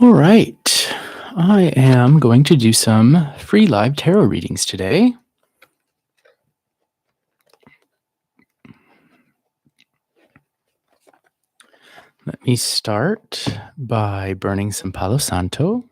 All right. I am going to do some free live tarot readings today. Let me start by burning some Palo Santo.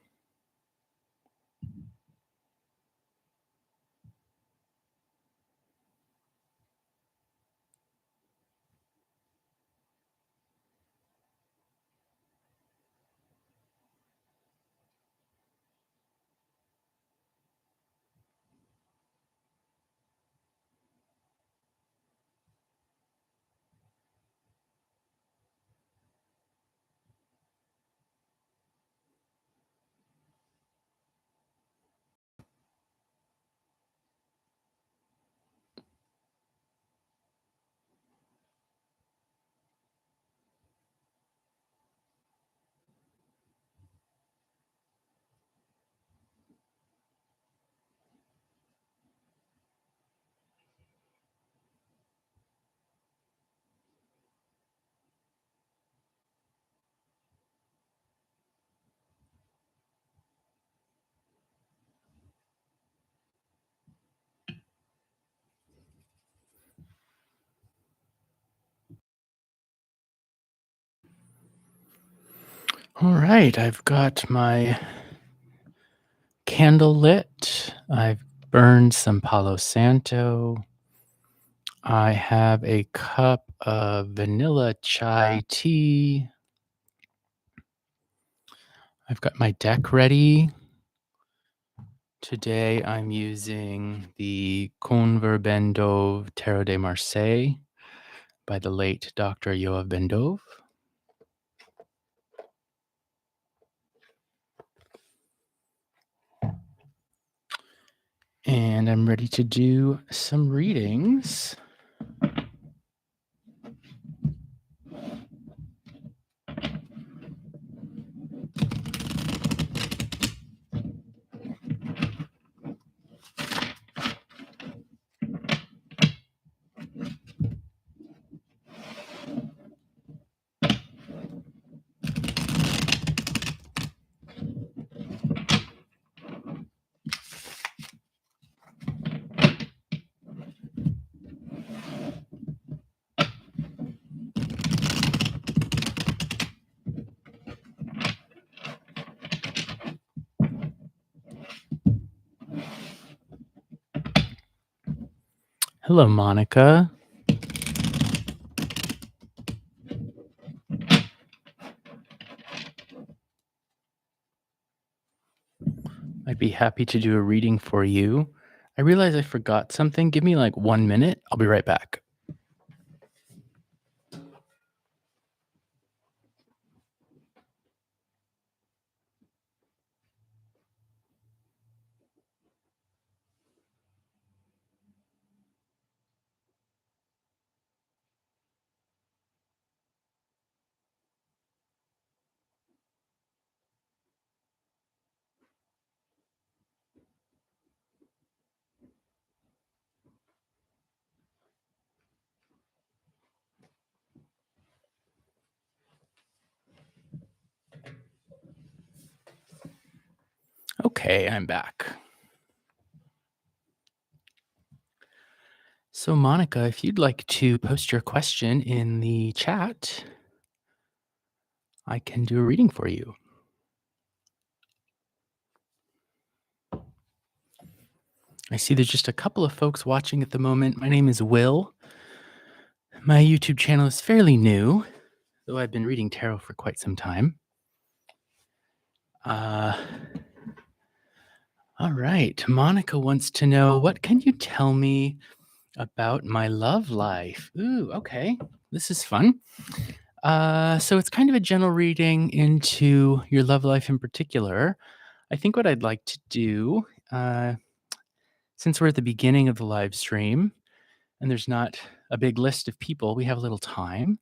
All right, I've got my candle lit. I've burned some Palo Santo. I have a cup of vanilla chai tea. I've got my deck ready. Today I'm using the Conver Bendov Tarot de Marseille by the late Dr. Yoav Bendov. And I'm ready to do some readings. Hello, Monica. I'd be happy to do a reading for you. I realize I forgot something. Give me like 1 minute. I'll be right back. Okay, I'm back. So, Monica, if you'd like to post your question in the chat, I can do a reading for you. I see there's just a couple of folks watching at the moment. My name is Will. My YouTube channel is fairly new, though I've been reading tarot for quite some time. All right. Monica wants to know, what can you tell me about my love life? Ooh, okay. This is fun. So it's kind of a general reading into your love life in particular. I think what I'd like to do, since we're at the beginning of the live stream and there's not a big list of people, we have a little time.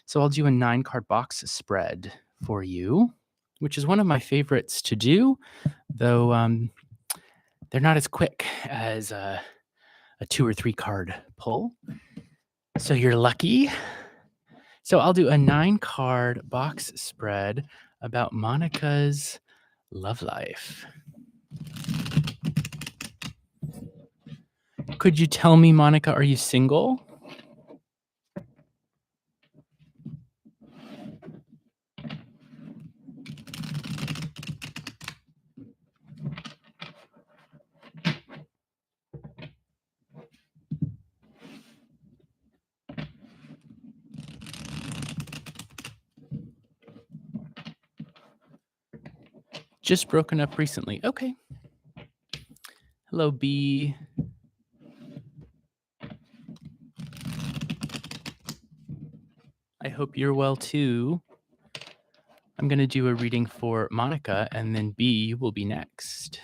So I'll do a 9 card box spread for you, which is one of my favorites to do, though they're not as quick as a 2 or 3 card pull. So you're lucky. So I'll do a 9 card box spread about Monica's love life. Could you tell me, Monica, are you single? Just broken up recently. Okay. Hello, B. I hope you're well too. I'm going to do a reading for Monica, and then B will be next.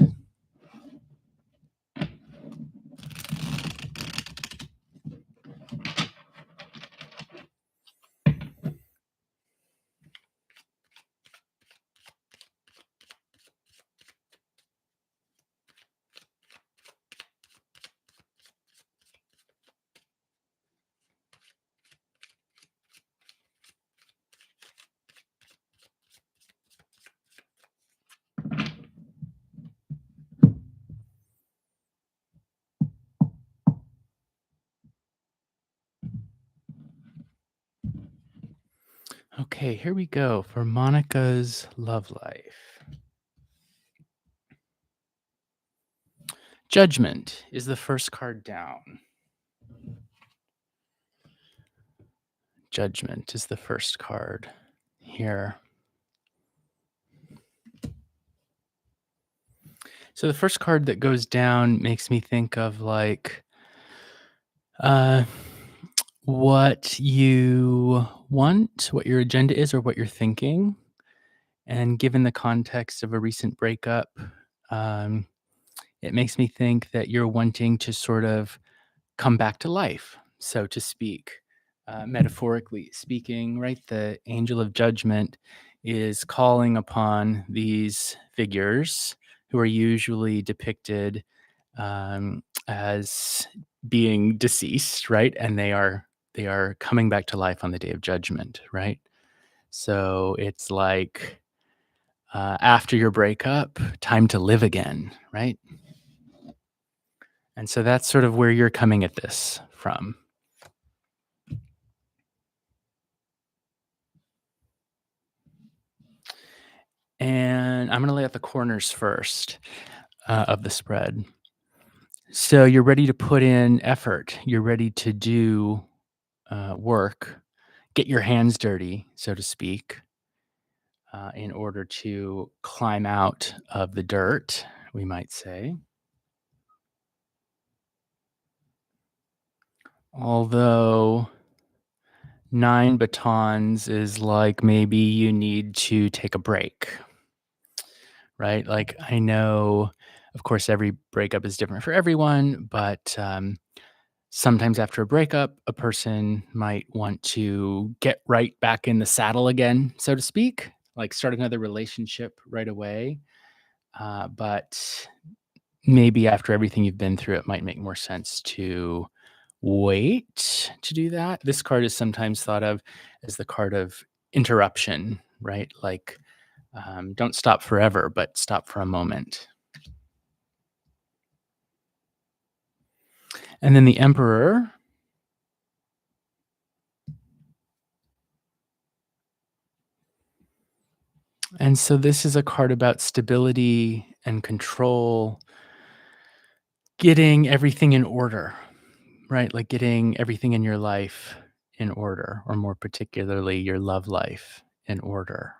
Okay, here we go for Monica's love life. Judgment is the first card down. Judgment is the first card here. So the first card that goes down makes me think of like uh, what you want, what your agenda is, or what you're thinking. And given the context of a recent breakup, um, it makes me think that you're wanting to sort of come back to life, so to speak, metaphorically speaking, right? The angel of judgment is calling upon these figures who are usually depicted as being deceased, right? And they are coming back to life on the day of judgment, right? So it's like after your breakup, time to live again, right? And so that's sort of where you're coming at this from. And I'm going to lay out the corners first of the spread. So you're ready to put in effort. You're ready to do work, get your hands dirty, so to speak, in order to climb out of the dirt, we might say. Although 9 batons is like maybe you need to take a break, right? Like I know, of course, every breakup is different for everyone, but sometimes after a breakup, a person might want to get right back in the saddle again, so to speak, like start another relationship right away. But maybe after everything you've been through, it might make more sense to wait to do that. This card is sometimes thought of as the card of interruption, right? Like, don't stop forever, but stop for a moment. And then the Emperor. And so this is a card about stability and control, getting everything in order, right? Like getting everything in your life in order, or more particularly your love life in order.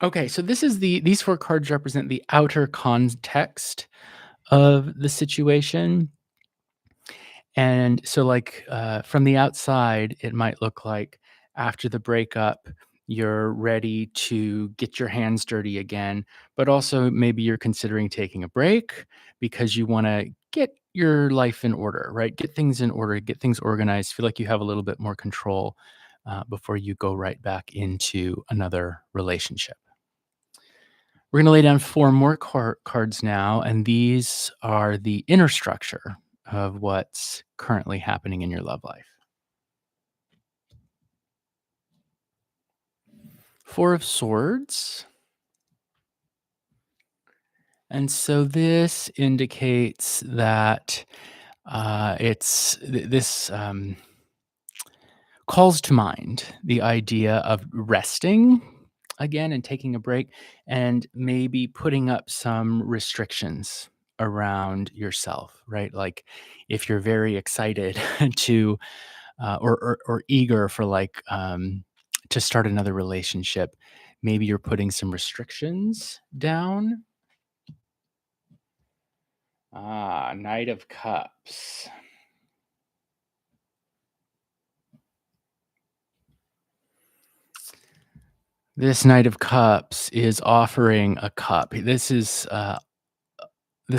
Okay, so these 4 cards represent the outer context of the situation. And so, like, from the outside, it might look like after the breakup, you're ready to get your hands dirty again, but also maybe you're considering taking a break because you want to get your life in order, right? Get things in order, get things organized, feel like you have a little bit more control before you go right back into another relationship. We're going to lay down four more cards now, and these are the inner structure of what's currently happening in your love life. Four of Swords. And so this indicates that this calls to mind the idea of resting again and taking a break and maybe putting up some restrictions around yourself, right? Like if you're very excited to or eager for to start another relationship, maybe you're putting some restrictions down. Knight of Cups. This Knight of Cups is offering a cup. This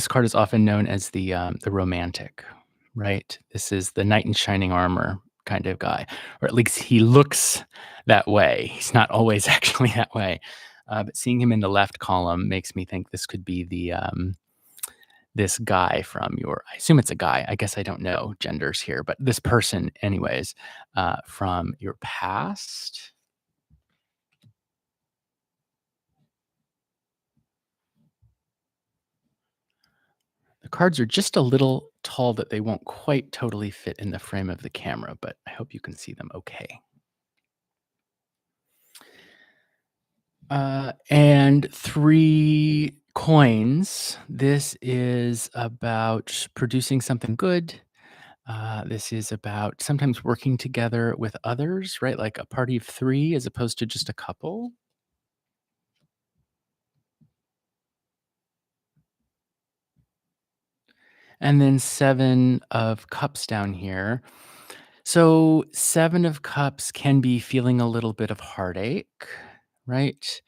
card is often known as the romantic, right? This is the knight in shining armor kind of guy, or at least he looks that way. He's not always actually that way. But seeing him in the left column makes me think this could be this guy from I assume it's a guy. I guess I don't know genders here, but this person, anyways, from your past. The cards are just a little tall that they won't quite totally fit in the frame of the camera, but I hope you can see them okay. And three coins. This is about producing something good. This is about sometimes working together with others, right? Like a party of three as opposed to just a couple. And then 7 of Cups down here. So 7 of Cups can be feeling a little bit of heartache, right?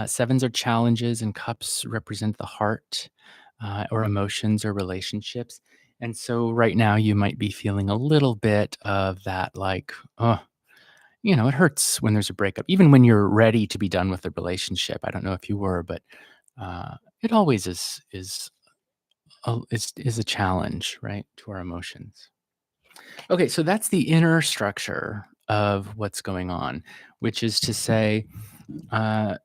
Sevens are challenges, and cups represent the heart or emotions or relationships. And so right now you might be feeling a little bit of that, like, oh, it hurts when there's a breakup, even when you're ready to be done with the relationship. I don't know if you were, but it always is a challenge, right, to our emotions. Okay, so that's the inner structure of what's going on, which is to say, uh,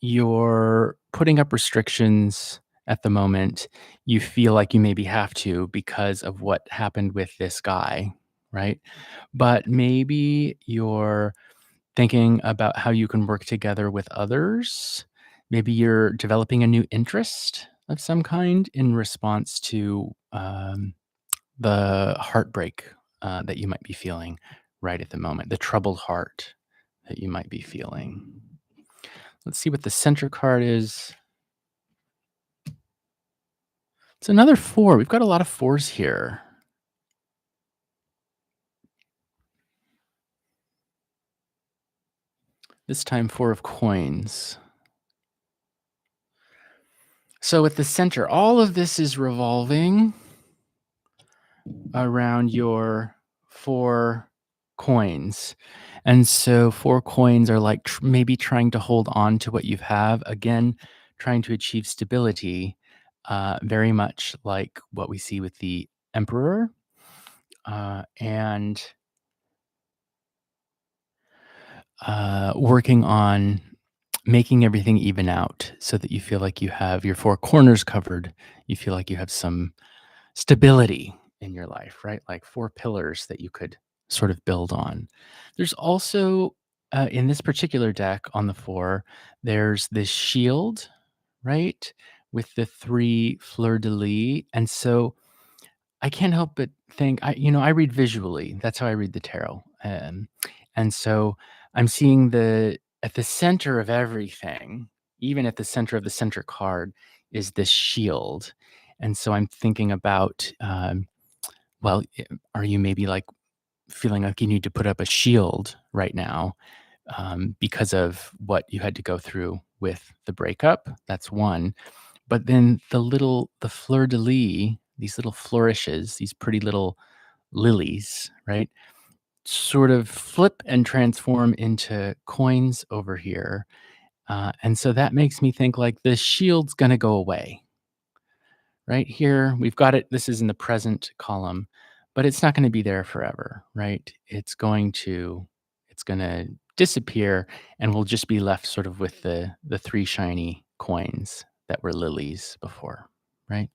you're putting up restrictions at the moment. You feel like you maybe have to because of what happened with this guy, right? But maybe you're thinking about how you can work together with others. Maybe you're developing a new interest of some kind in response to the heartbreak that you might be feeling right at the moment, the troubled heart that you might be feeling. Let's see what the center card is. It's another 4. We've got a lot of 4s here. This time 4 of coins. So at the center, all of this is revolving around your 4 coins. And so 4 coins are like maybe trying to hold on to what you have. Again, trying to achieve stability, very much like what we see with the Emperor. And working on making everything even out so that you feel like you have your 4 corners covered. You feel like you have some stability in your life, right? Like 4 pillars that you could sort of build on. There's also, in this particular deck on the 4, there's this shield, right? With the 3 fleur de lis. And so I can't help but think, I read visually. That's how I read the tarot. And so I'm seeing at the center of everything, even at the center of the center card, is this shield. And so I'm thinking about, well, are you maybe like feeling like you need to put up a shield right now because of what you had to go through with the breakup? That's one. But then the fleur de lis, these little flourishes, these pretty little lilies, right? Sort of flip and transform into coins over here. And so that makes me think like the shield's going to go away. Right here, we've got it. This is in the present column, but it's not going to be there forever, right? It's going to disappear, and we'll just be left sort of with the three shiny coins that were lilies before, right?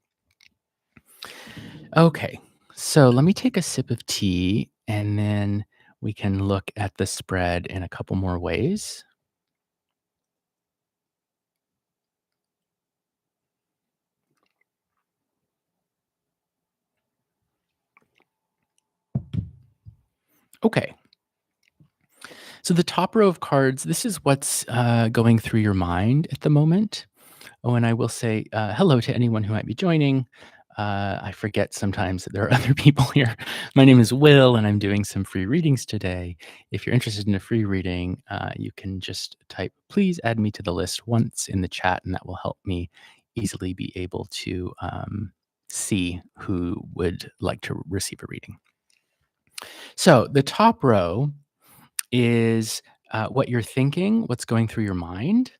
Okay, so let me take a sip of tea, and then we can look at the spread in a couple more ways. Okay, so the top row of cards, this is what's going through your mind at the moment. Oh, and I will say hello to anyone who might be joining. I forget sometimes that there are other people here. My name is Will, and I'm doing some free readings today. If you're interested in a free reading, you can just type, please add me to the list once in the chat, and that will help me easily be able to see who would like to receive a reading. So the top row is what you're thinking, what's going through your mind.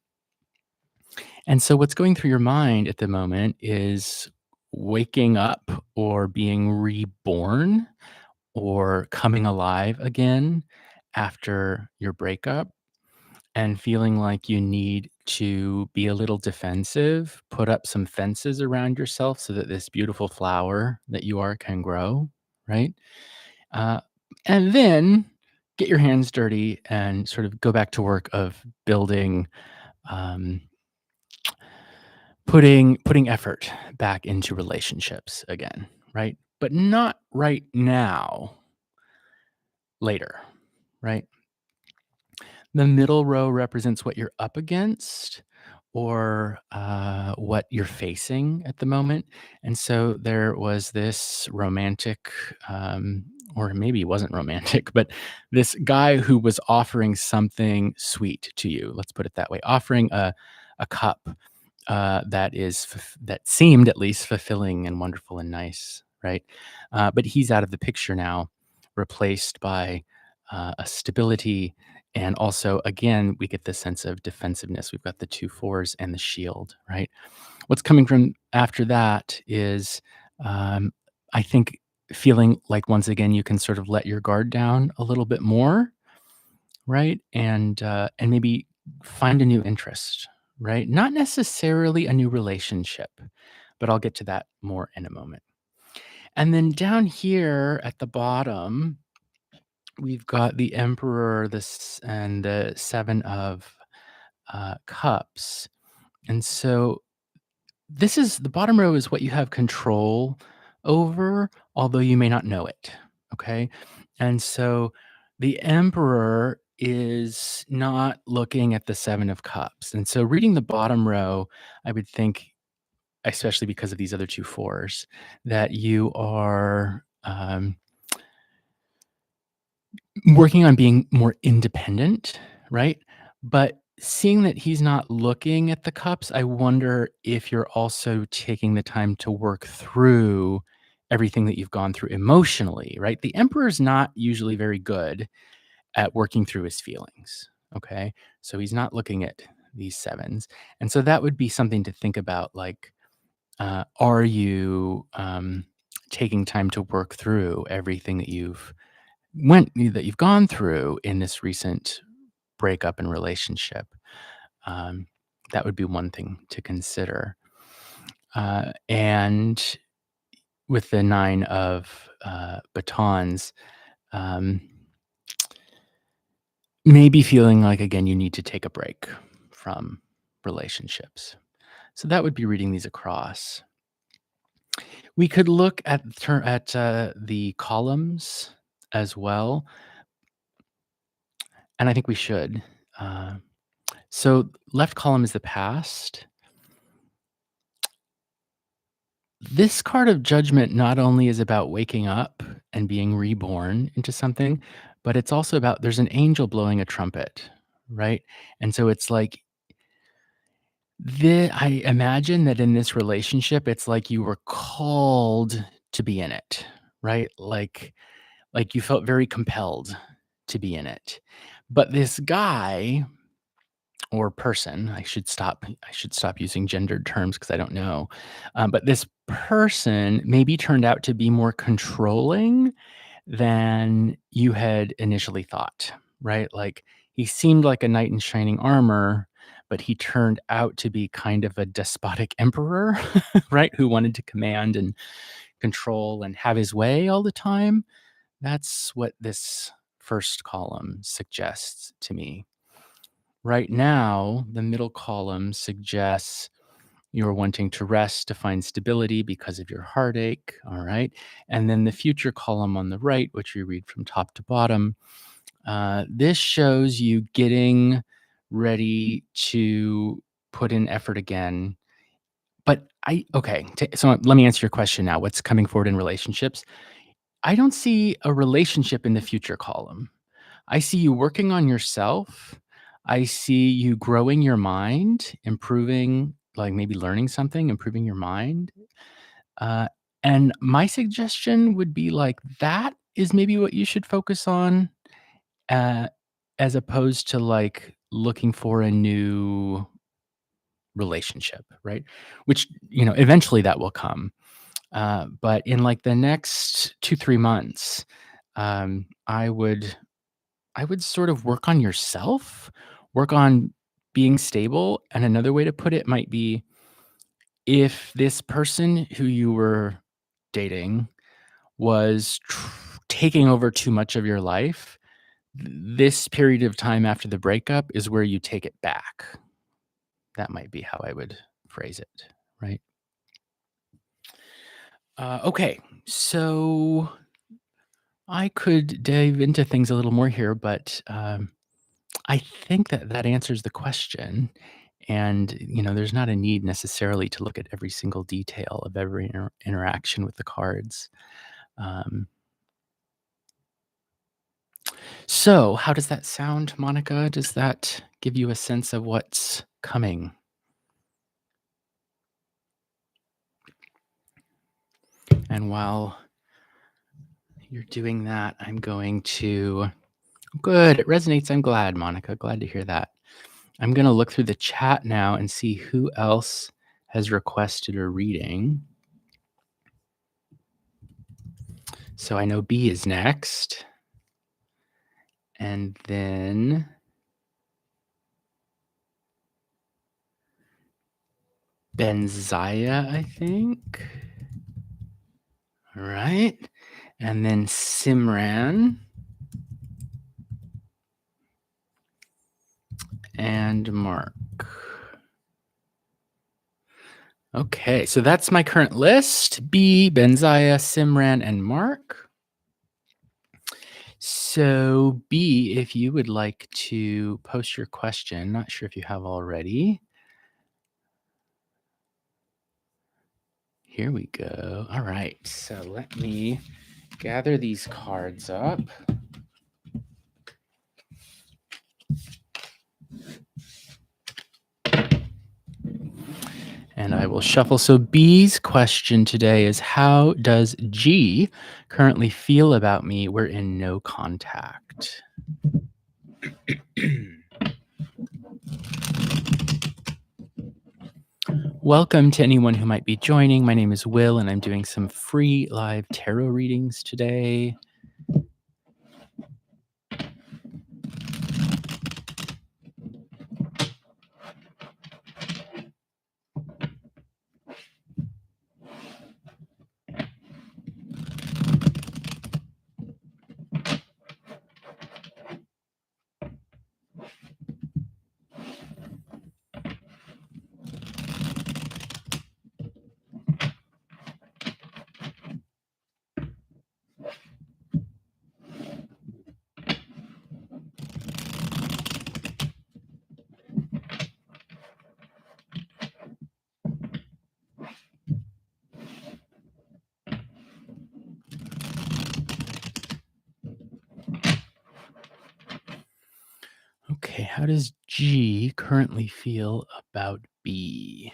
And so what's going through your mind at the moment is waking up or being reborn or coming alive again after your breakup and feeling like you need to be a little defensive, put up some fences around yourself so that this beautiful flower that you are can grow, right? Uh, and then get your hands dirty and sort of go back to work of building um, putting effort back into relationships again, right? But not right now, later, right? The middle row represents what you're up against or what you're facing at the moment. And so there was this romantic, or maybe it wasn't romantic, but this guy who was offering something sweet to you. Let's put it that way, offering a cup that seemed at least fulfilling and wonderful and nice, right? But he's out of the picture now, replaced by a stability, and also again we get this sense of defensiveness. We've got the two fours and the shield, right? What's coming from after that is, um, I think, feeling like once again you can sort of let your guard down a little bit more, right? And maybe find a new interest, right? Not necessarily a new relationship, but I'll get to that more in a moment. And then down here at the bottom, we've got the Emperor, this and the Seven of Cups. And so this is the bottom row is what you have control over, although you may not know it. Okay. And so the Emperor is not looking at the Seven of Cups. And so reading the bottom row, I would think, especially because of these other two fours, that you are working on being more independent, right? But seeing that he's not looking at the cups, I wonder if you're also taking the time to work through everything that you've gone through emotionally, right? The emperor's not usually very good at working through his feelings, okay? So he's not looking at these sevens. And so that would be something to think about, like, are you taking time to work through everything that you've gone through in this recent breakup and relationship? Um, that would be one thing to consider. And with the nine of batons, um, maybe feeling like again you need to take a break from relationships. So that would be reading these across. We could look at the columns as well, and I think we should. Uh, So left column is the past. This card of judgment not only is about waking up and being reborn into something, but it's also about there's an angel blowing a trumpet, right? And so it's like I imagine that in this relationship, it's like you were called to be in it, right? Like you felt very compelled to be in it. But this guy or person, I should stop using gendered terms because I don't know. But this person maybe turned out to be more controlling than you had initially thought, right? Like he seemed like a knight in shining armor, but he turned out to be kind of a despotic emperor, right? Who wanted to command and control and have his way all the time. That's what this first column suggests to me. Right now, the middle column suggests you're wanting to rest to find stability because of your heartache. All right. And then the future column on the right, which we read from top to bottom, this shows you getting ready to put in effort again. But okay. So let me answer your question now. What's coming forward in relationships? I don't see a relationship in the future column. I see you working on yourself. I see you growing your mind, improving, like maybe learning something, improving your mind. Uh, and my suggestion would be like that is maybe what you should focus on, uh, as opposed to like looking for a new relationship, right? Which, eventually that will come. But in like the next 2, 3 months, um, I would I would sort of work on yourself, work on being stable. And another way to put it might be if this person who you were dating was taking over too much of your life, this period of time after the breakup is where you take it back. That might be how I would phrase it, right? Okay, so I could dive into things a little more here, but I think that that answers the question. And, there's not a need necessarily to look at every single detail of every interaction with the cards. Um, so, how does that sound, Monica? Does that give you a sense of what's coming? And while you're doing that, I'm going to. Good, it resonates. I'm glad, Monica. Glad to hear that. I'm going to look through the chat now and see who else has requested a reading. So I know B is next. And then Benzaya, I think. All right. And then Simran. And Mark. Okay, so that's my current list. B, Benzaya, Simran, and Mark. So B, if you would like to post your question, not sure if you have already. Here we go. All right, so let me gather these cards up. And I will shuffle. So B's question today is, how does G currently feel about me? We're in no contact. Welcome to anyone who might be joining. My name is Will, and I'm doing some free live tarot readings today. Okay, how does G currently feel about B?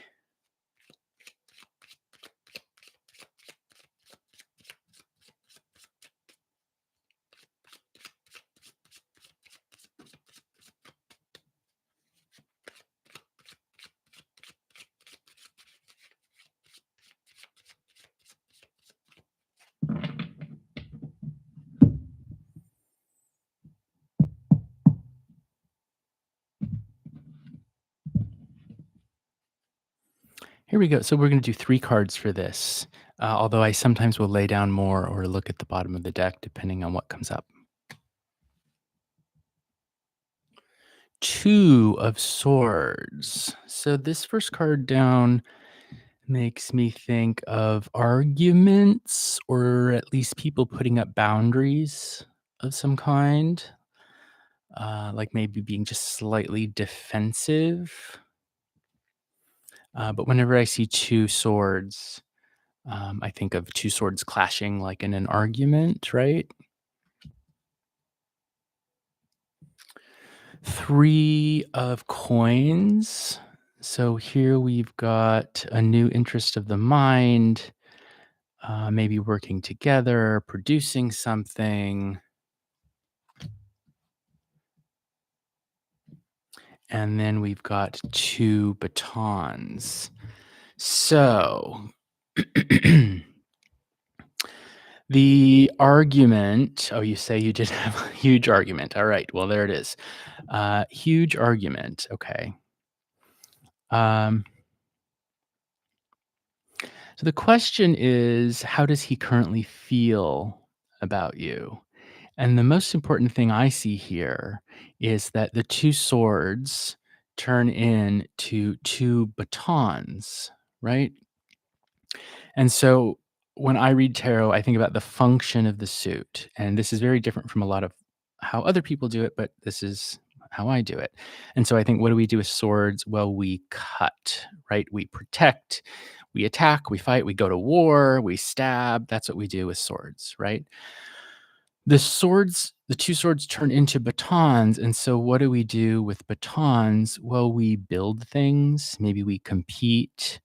Here we go. So we're going to do three cards for this, although I sometimes will lay down more or look at the bottom of the deck depending on what comes up. Two of Swords. So this first card down makes me think of arguments or at least people putting up boundaries of some kind, like maybe being just slightly defensive. But whenever I see two swords, I think of two swords clashing like in an argument, right? Three of coins. So here we've got a new interest of the mind, maybe working together, producing something. And then we've got two batons. So the argument, oh, you say you did have a huge argument. All right. Well, there it is. Huge argument. Okay. Um, so the question is, how does he currently feel about you? And the most important thing I see here is that the two swords turn into two batons, right? And so when I read tarot, I think about the function of the suit. And this is very different from a lot of how other people do it, but this is how I do it. And so I think, what do we do with swords? Well, we cut, right? We protect, we attack, we fight, we go to war, we stab. That's what we do with swords, right? The two swords turn into batons, and so what do we do with batons? Well, we build things, maybe we compete.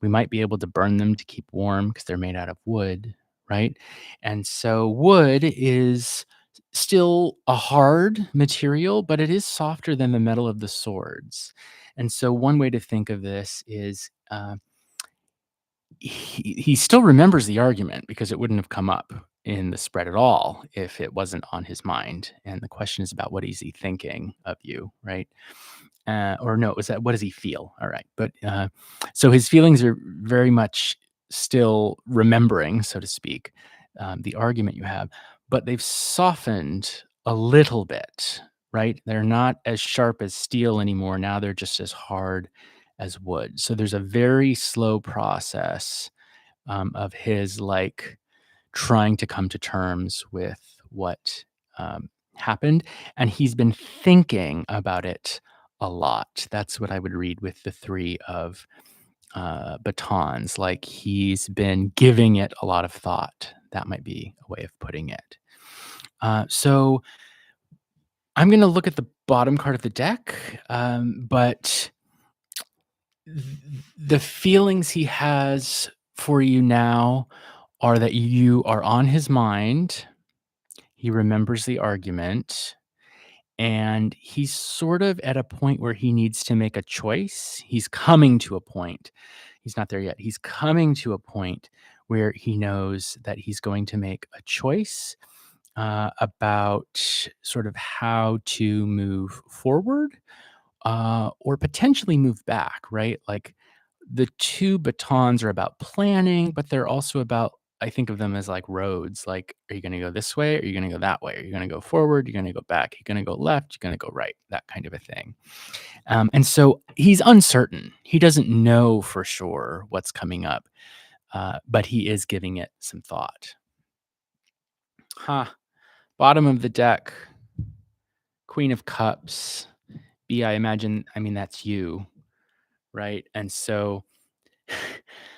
We might be able to burn them to keep warm because 'cause they're made out of wood, right? And so wood is still a hard material, but it is softer than the metal of the swords. And so one way to think of this is, he still remembers the argument because it wouldn't have come up in the spread at all if it wasn't on his mind. And the question is about what is he thinking of you, right? Or no, it was that what does he feel? All right, but so his feelings are very much still remembering, so to speak, the argument you have, but they've softened a little bit, right? They're not as sharp as steel anymore. Now they're just as hard as wood. So there's a very slow process of his like trying to come to terms with what happened. And he's been thinking about it a lot. That's what I would read with the three of batons. Like he's been giving it a lot of thought. That might be a way of putting it. So I'm going to look at the bottom card of the deck, but the feelings he has for you now are that you are on his mind. He remembers the argument, and he's sort of at a point where he needs to make a choice. He's coming to a point. He's not there yet. He's coming to a point where he knows that he's going to make a choice about sort of how to move forward or potentially move back, right? Like the two batons are about planning, but they're also about, I think of them as like roads. Like, are you going to go this way? Or are you going to go that way? Are you going to go forward? You're going to go back? You're going to go left? You're going to go right? That kind of a thing. And so he's uncertain. He doesn't know for sure what's coming up, but he is giving it some thought. Huh. Bottom of the deck, Queen of Cups. B, I imagine, I mean, that's you, right? And so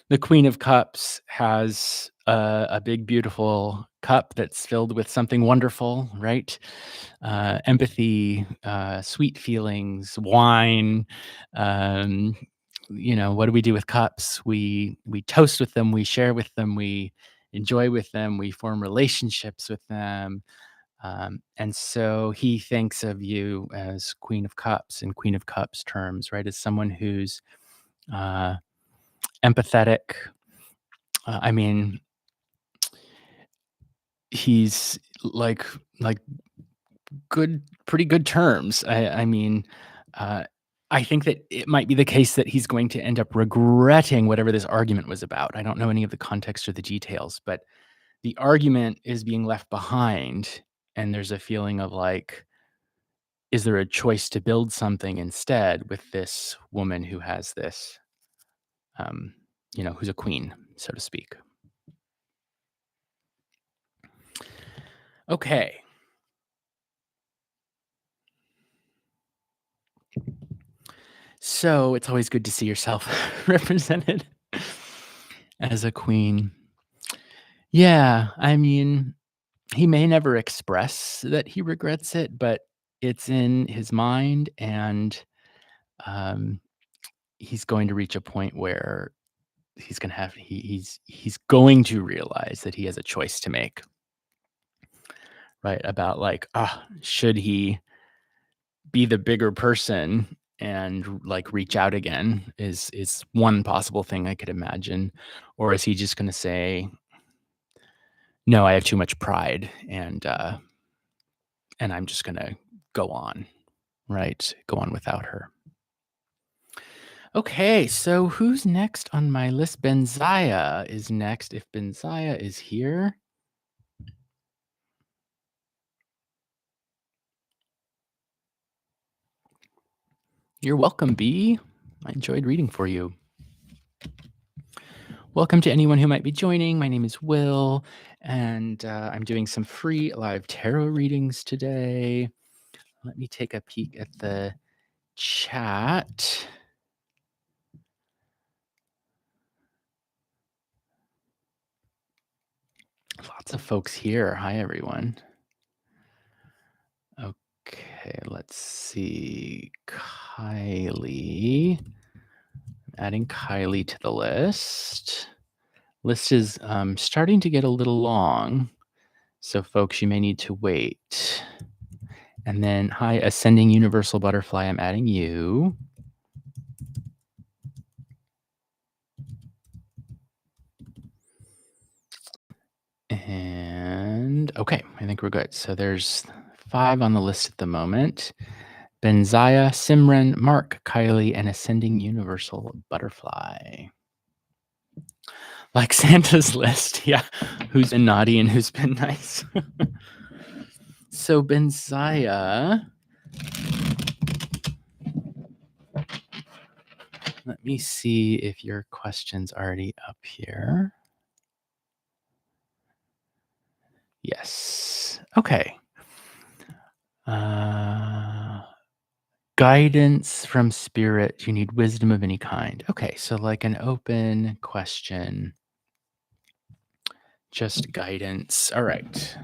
the Queen of Cups has a big, beautiful cup that's filled with something wonderful, right? Empathy, sweet feelings, wine. Um, what do we do with cups? We toast with them, we share with them, we enjoy with them, we form relationships with them. And so he thinks of you as Queen of Cups in Queen of Cups terms, right? As someone who's uh, empathetic. I mean, he's like good, pretty good terms. I mean, uh, I think that it might be the case that he's going to end up regretting whatever this argument was about. I don't know any of the context or the details, but the argument is being left behind, and there's a feeling of like, is there a choice to build something instead with this woman who has this, um, who's a queen, so to speak? Okay. So it's always good to see yourself represented as a queen. Yeah. I mean, he may never express that he regrets it, but it's in his mind. And um, he's going to reach a point where he's going to realize that he has a choice to make, right? About like, should he be the bigger person and like reach out again is one possible thing I could imagine. Or is he just gonna say, no, I have too much pride and I'm just gonna go on, right? Go on without her. Okay, so who's next on my list? Benzaya is next. If Benzaya is here, you're welcome, B. I enjoyed reading for you. Welcome to anyone who might be joining. My name is Will, and I'm doing some free live tarot readings today. Let me take a peek at the chat. Lots of folks here. Hi, everyone. Okay, let's see. Kylie. Adding Kylie to the list. List is starting to get a little long, so folks, you may need to wait. And then, hi, Ascending Universal Butterfly, I'm adding you. And okay, I think we're good. So there's 5 on the list at the moment. Benzaya, Simran, Mark, Kylie, and Ascending Universal Butterfly. Like Santa's list, yeah. Who's been naughty and who's been nice. So Benzaya, let me see if your question's already up here. Yes. Okay. Guidance from spirit. You need wisdom of any kind. Okay, so like an open question, just guidance. All right.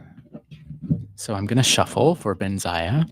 So I'm going to shuffle for Benzaya.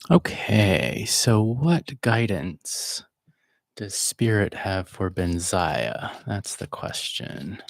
Okay, so what guidance does spirit have for Benzaya? That's the question.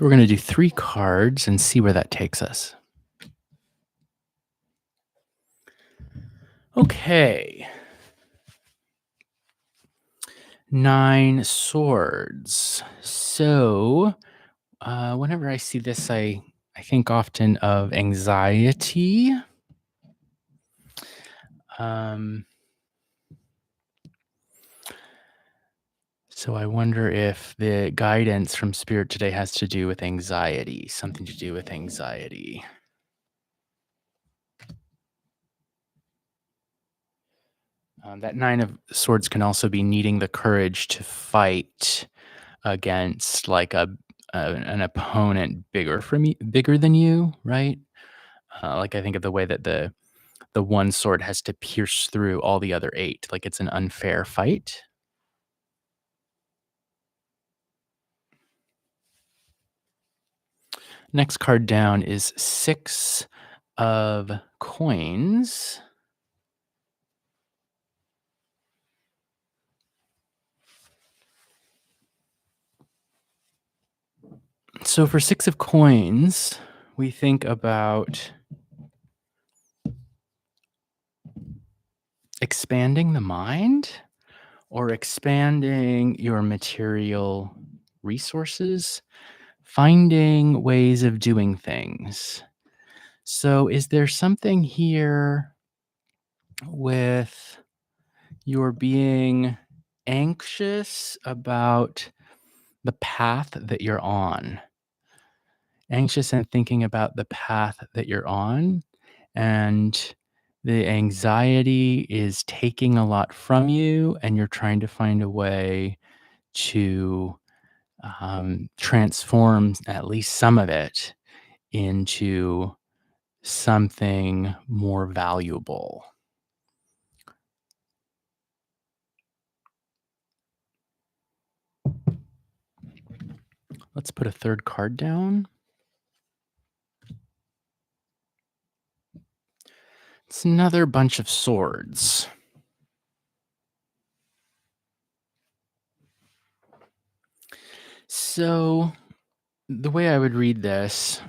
So we're going to do 3 cards and see where that takes us. Okay. 9 swords. So, whenever I see this, I think often of anxiety. Um, so I wonder if the guidance from spirit today has to do with anxiety, something to do with anxiety. That 9 of swords can also be needing the courage to fight against like an opponent bigger than you, right? Like I think of the way that the one sword has to pierce through all the other 8, like it's an unfair fight. Next card down is 6 of coins. So for 6 of coins, we think about expanding the mind or expanding your material resources, finding ways of doing things. So is there something here with your being anxious about the path that you're on? Anxious and thinking about the path that you're on, and the anxiety is taking a lot from you, and you're trying to find a way to transform at least some of it into something more valuable. Let's put a third card down. It's another bunch of swords. So, the way I would read this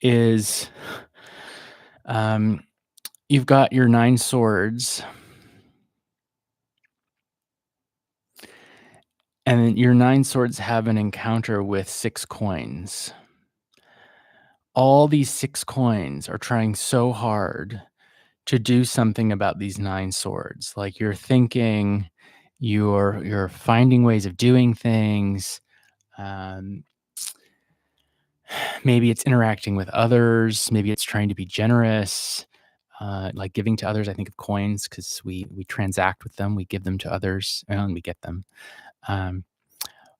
is um, you've got your 9 swords, and then your 9 swords have an encounter with 6 coins. All these 6 coins are trying so hard to do something about these 9 swords. Like you're thinking, you're finding ways of doing things. Um, maybe it's interacting with others. Maybe it's trying to be generous, like giving to others. I think of coins because we transact with them, we give them to others, and we get them. Um,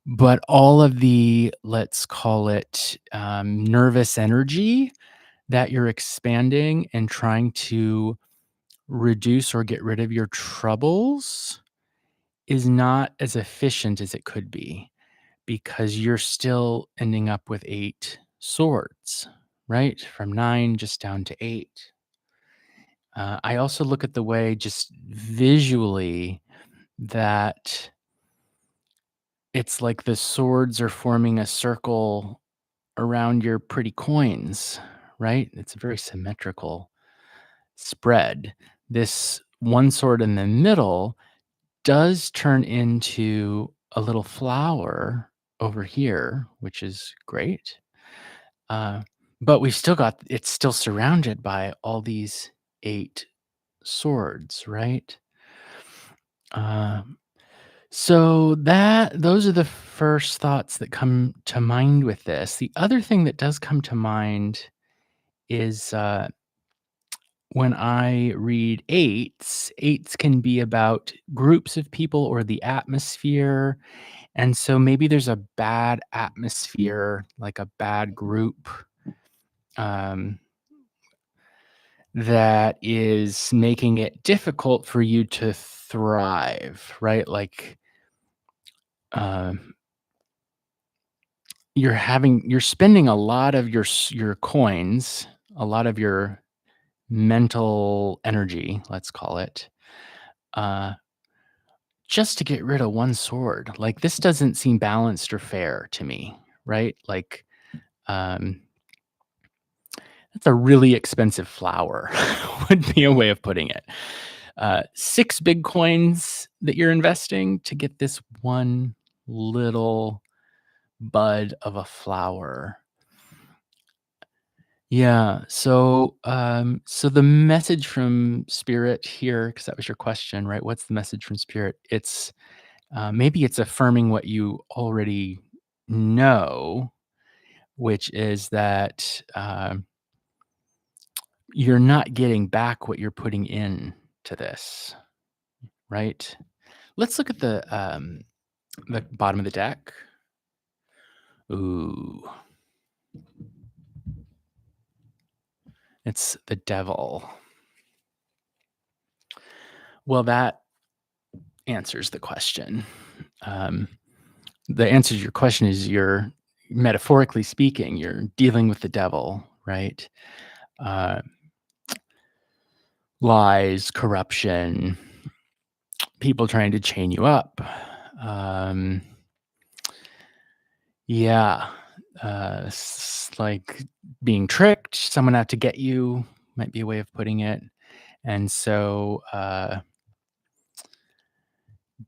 but all of the, let's call it, nervous energy that you're expanding and trying to reduce or get rid of your troubles is not as efficient as it could be because you're still ending up with 8 swords, right? From 9 just down to 8. I also look at the way just visually that it's like the swords are forming a circle around your pretty coins, right? It's a very symmetrical spread. This one sword in the middle does turn into a little flower over here, which is great. Uh, but we've still got it's still surrounded by all these 8 swords, right? Um, so those are the first thoughts that come to mind with this. The other thing that does come to mind is when I read eights, eights can be about groups of people or the atmosphere. And so maybe there's a bad atmosphere, like a bad group um, that is making it difficult for you to thrive, right? Like um, you're spending a lot of your coins, a lot of your mental energy, let's call it, uh, just to get rid of one sword. Like, this doesn't seem balanced or fair to me, right? Like, um, that's a really expensive flower, would be a way of putting it. 6 big coins that you're investing to get this one little bud of a flower. Yeah. So the message from spirit here, because that was your question, right? What's the message from spirit? It's maybe it's affirming what you already know, which is that you're not getting back what you're putting in to this, right? Let's look at the bottom of the deck. Ooh, it's the devil. Well, that answers the question. Um, the answer to your question is you're metaphorically speaking, you're dealing with the devil, right? Uh, Lies, corruption, people trying to chain you up. Um, yeah, like being tricked, someone out to get you might be a way of putting it. And so,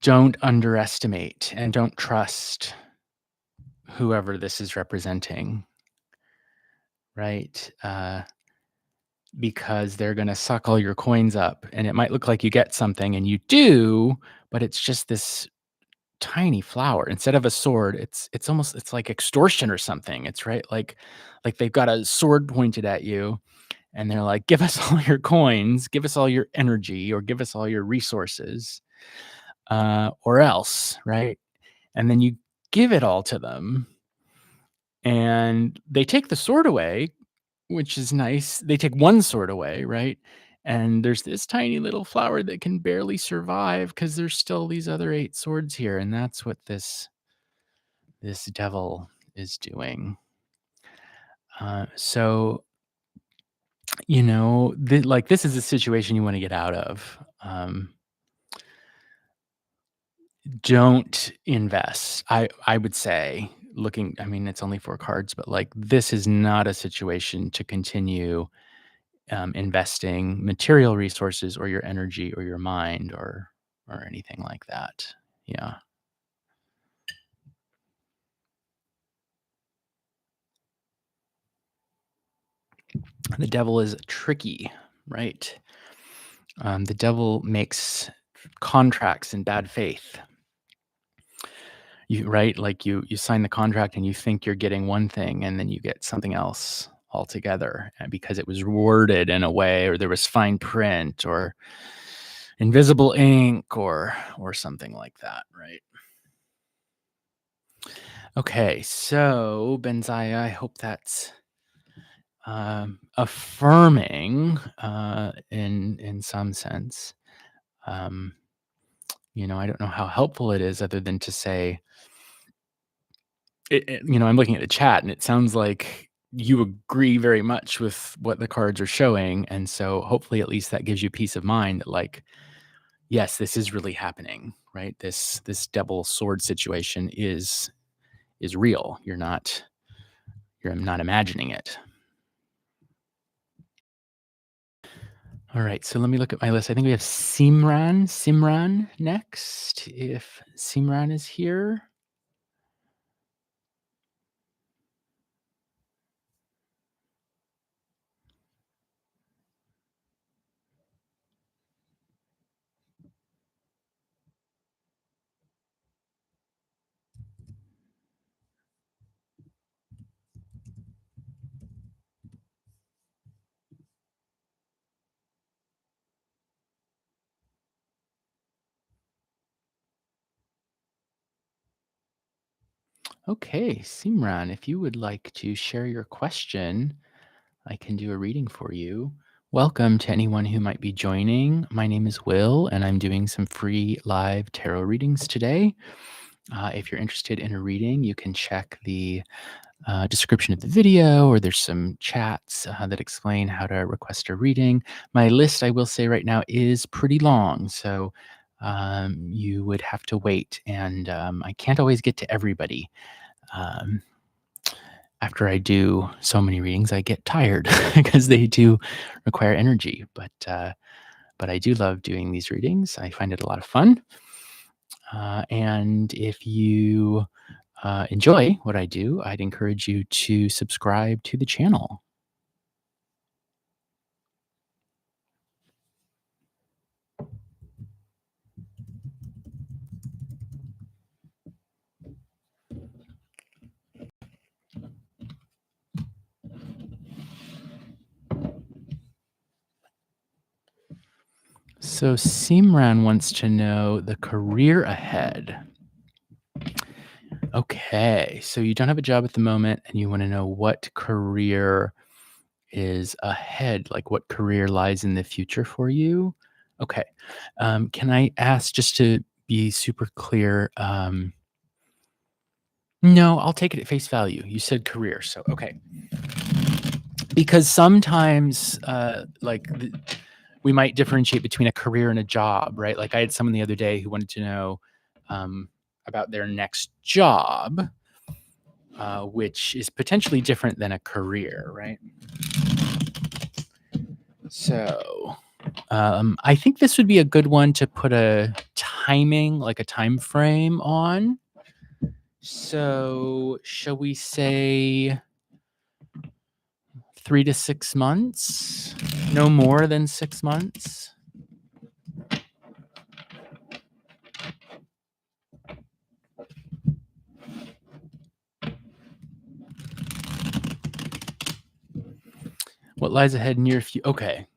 don't underestimate and don't trust whoever this is representing, right? Because they're going to suck all your coins up, and it might look like you get something, and you do, but it's just this tiny flower instead of a sword. It's almost it's like extortion or something. It's right like they've got a sword pointed at you, and they're like, give us all your coins, give us all your energy, or give us all your resources, or else, right? And then you give it all to them, and they take the sword away, which is nice. They take one sword away, right? And there's this tiny little flower that can barely survive because there's still these other 8 swords here, and that's what this devil is doing. So, like, this is a situation you wanna get out of. Don't invest. I would say, looking I mean, it's only 4 cards, but, like, this is not a situation to continue, investing material resources or your energy or your mind or anything like that. Yeah. The devil is tricky, right? The devil makes contracts in bad faith. Right? Like you sign the contract and you think you're getting one thing and then you get something else altogether, because it was worded in a way, or there was fine print or invisible ink or something like that, right? Okay, so Benziah, I hope that's affirming in some sense. Um, I don't know how helpful it is other than to say, I'm looking at the chat and it sounds like you agree very much with what the cards are showing. And so hopefully at least that gives you peace of mind that, like, yes, this is really happening, right? This double sword situation is real. You're not imagining it. All right, so let me look at my list. I think we have Simran next. If Simran is here. Okay, Simran, if you would like to share your question, I can do a reading for you. Welcome to anyone who might be joining. My name is Will, and I'm doing some free live tarot readings today. If you're interested in a reading, you can check the description of the video, or there's some chats that explain how to request a reading. My list, I will say right now, is pretty long, so you would have to wait, and I can't always get to everybody. Um, after I do so many readings, I get tired because they do require energy. But I do love doing these readings. I find it a lot of fun. And if you enjoy what I do, I'd encourage you to subscribe to the channel. So Simran wants to know the career ahead. Okay, so you don't have a job at the moment and you want to know what career is ahead, like what career lies in the future for you. Okay. Can I ask just to be super clear? No, I'll take it at face value. You said career. So, okay. Because sometimes, we might differentiate between a career and a job, right? Like I had someone the other day who wanted to know um, about their next job, which is potentially different than a career, right? So I think this would be a good one to put a timing, like a time frame on. So shall we say 3 to 6 months? No more than 6 months? What lies ahead near future? Okay.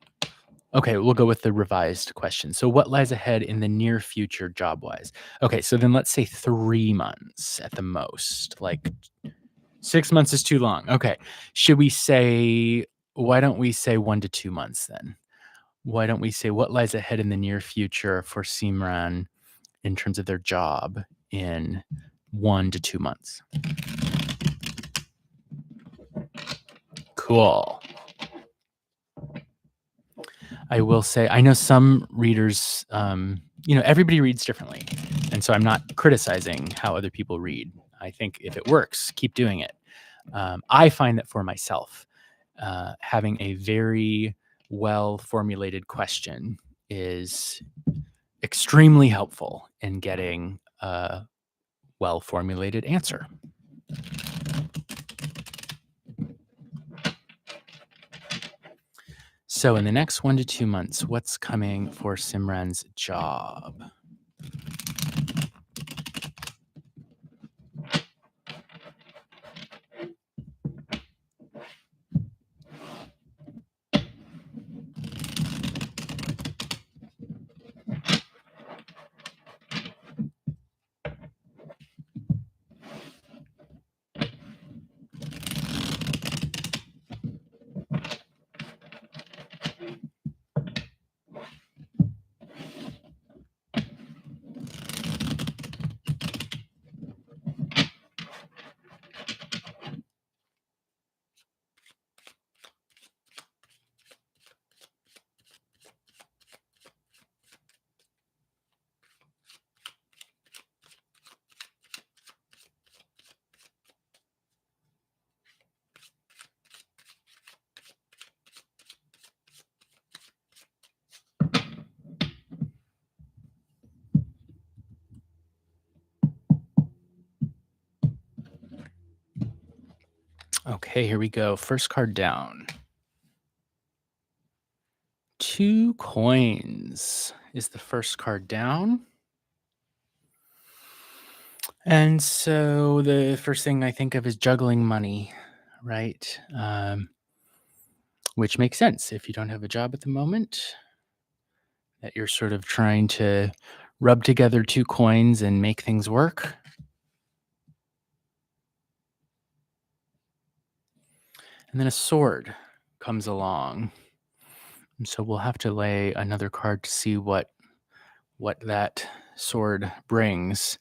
Okay, we'll go with the revised question. So what lies ahead in the near future job-wise? Okay, so then let's say 3 months at the most. Like 6 months is too long. Okay. Should we say why don't we say 1 to 2 months then? Why don't we say what lies ahead in the near future for Simran in terms of their job in 1 to 2 months? Cool. I will say, I know some readers, everybody reads differently. And so I'm not criticizing how other people read. I think if it works, keep doing it. I find that for myself, having a very well formulated question is extremely helpful in getting a well formulated answer. So, in the next 1 to 2 months, what's coming for Simran's job? Okay, here we go. First card down. 2 coins is the first card down. And so the first thing I think of is juggling money, right? Which makes sense if you don't have a job at the moment, that you're sort of trying to rub together 2 coins and make things work. And then a sword comes along. And so we'll have to lay another card to see what that sword brings.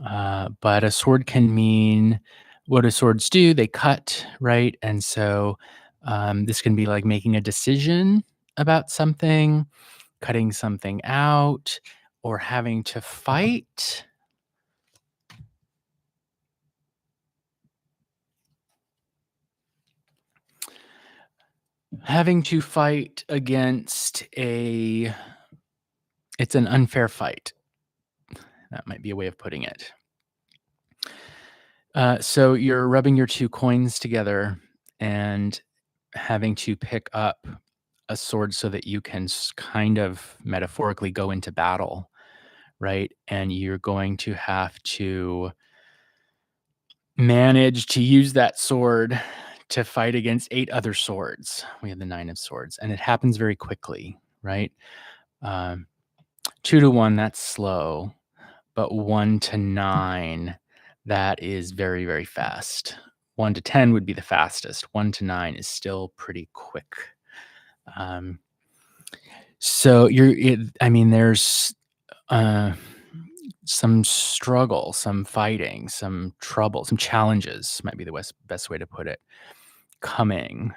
But a sword can mean what do swords do? They cut, right? And so this can be like making a decision about something, cutting something out, or having to fight. Having to fight against a it's an unfair fight. That might be a way of putting it. So you're rubbing your 2 coins together and having to pick up a sword so that you can kind of metaphorically go into battle, right? And you're going to have to manage to use that sword to fight against 8 other swords. We have the 9 of swords, and it happens very quickly, right? Um, 2 to 1, that's slow, but 1 to 9, that is very, very fast. 1 to 10 would be the fastest. 1 to 9 is still pretty quick. Um, so I mean, there's uh, some struggle, some fighting, some trouble, some challenges might be the best way to put it, coming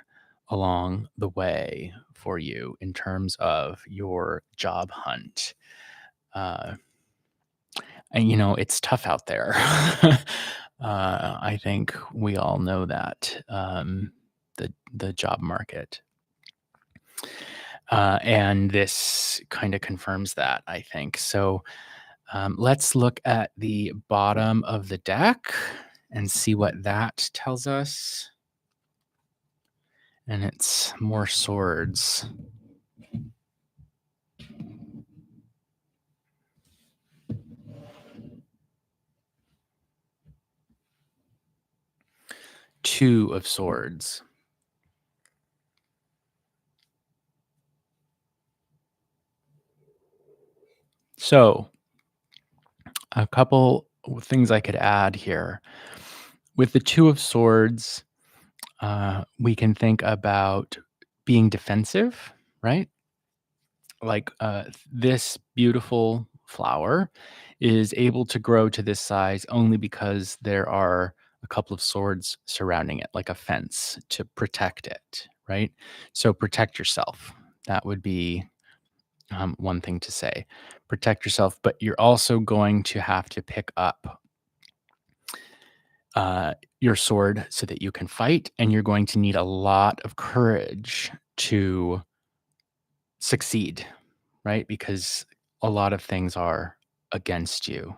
along the way for you in terms of your job hunt. Uh, and it's tough out there. I think we all know that, the job market. And this kind of confirms that, I think. So let's look at the bottom of the deck and see what that tells us. And it's more swords. Two of swords. So a couple things I could add here. With the two of swords, we can think about being defensive, right? Like this beautiful flower is able to grow to this size only because there are a couple of swords surrounding it, like a fence to protect it, right? So protect yourself. That would be one thing to say. Protect yourself, but you're also going to have to pick up your sword so that you can fight, and you're going to need a lot of courage to succeed, right? Because a lot of things are against you.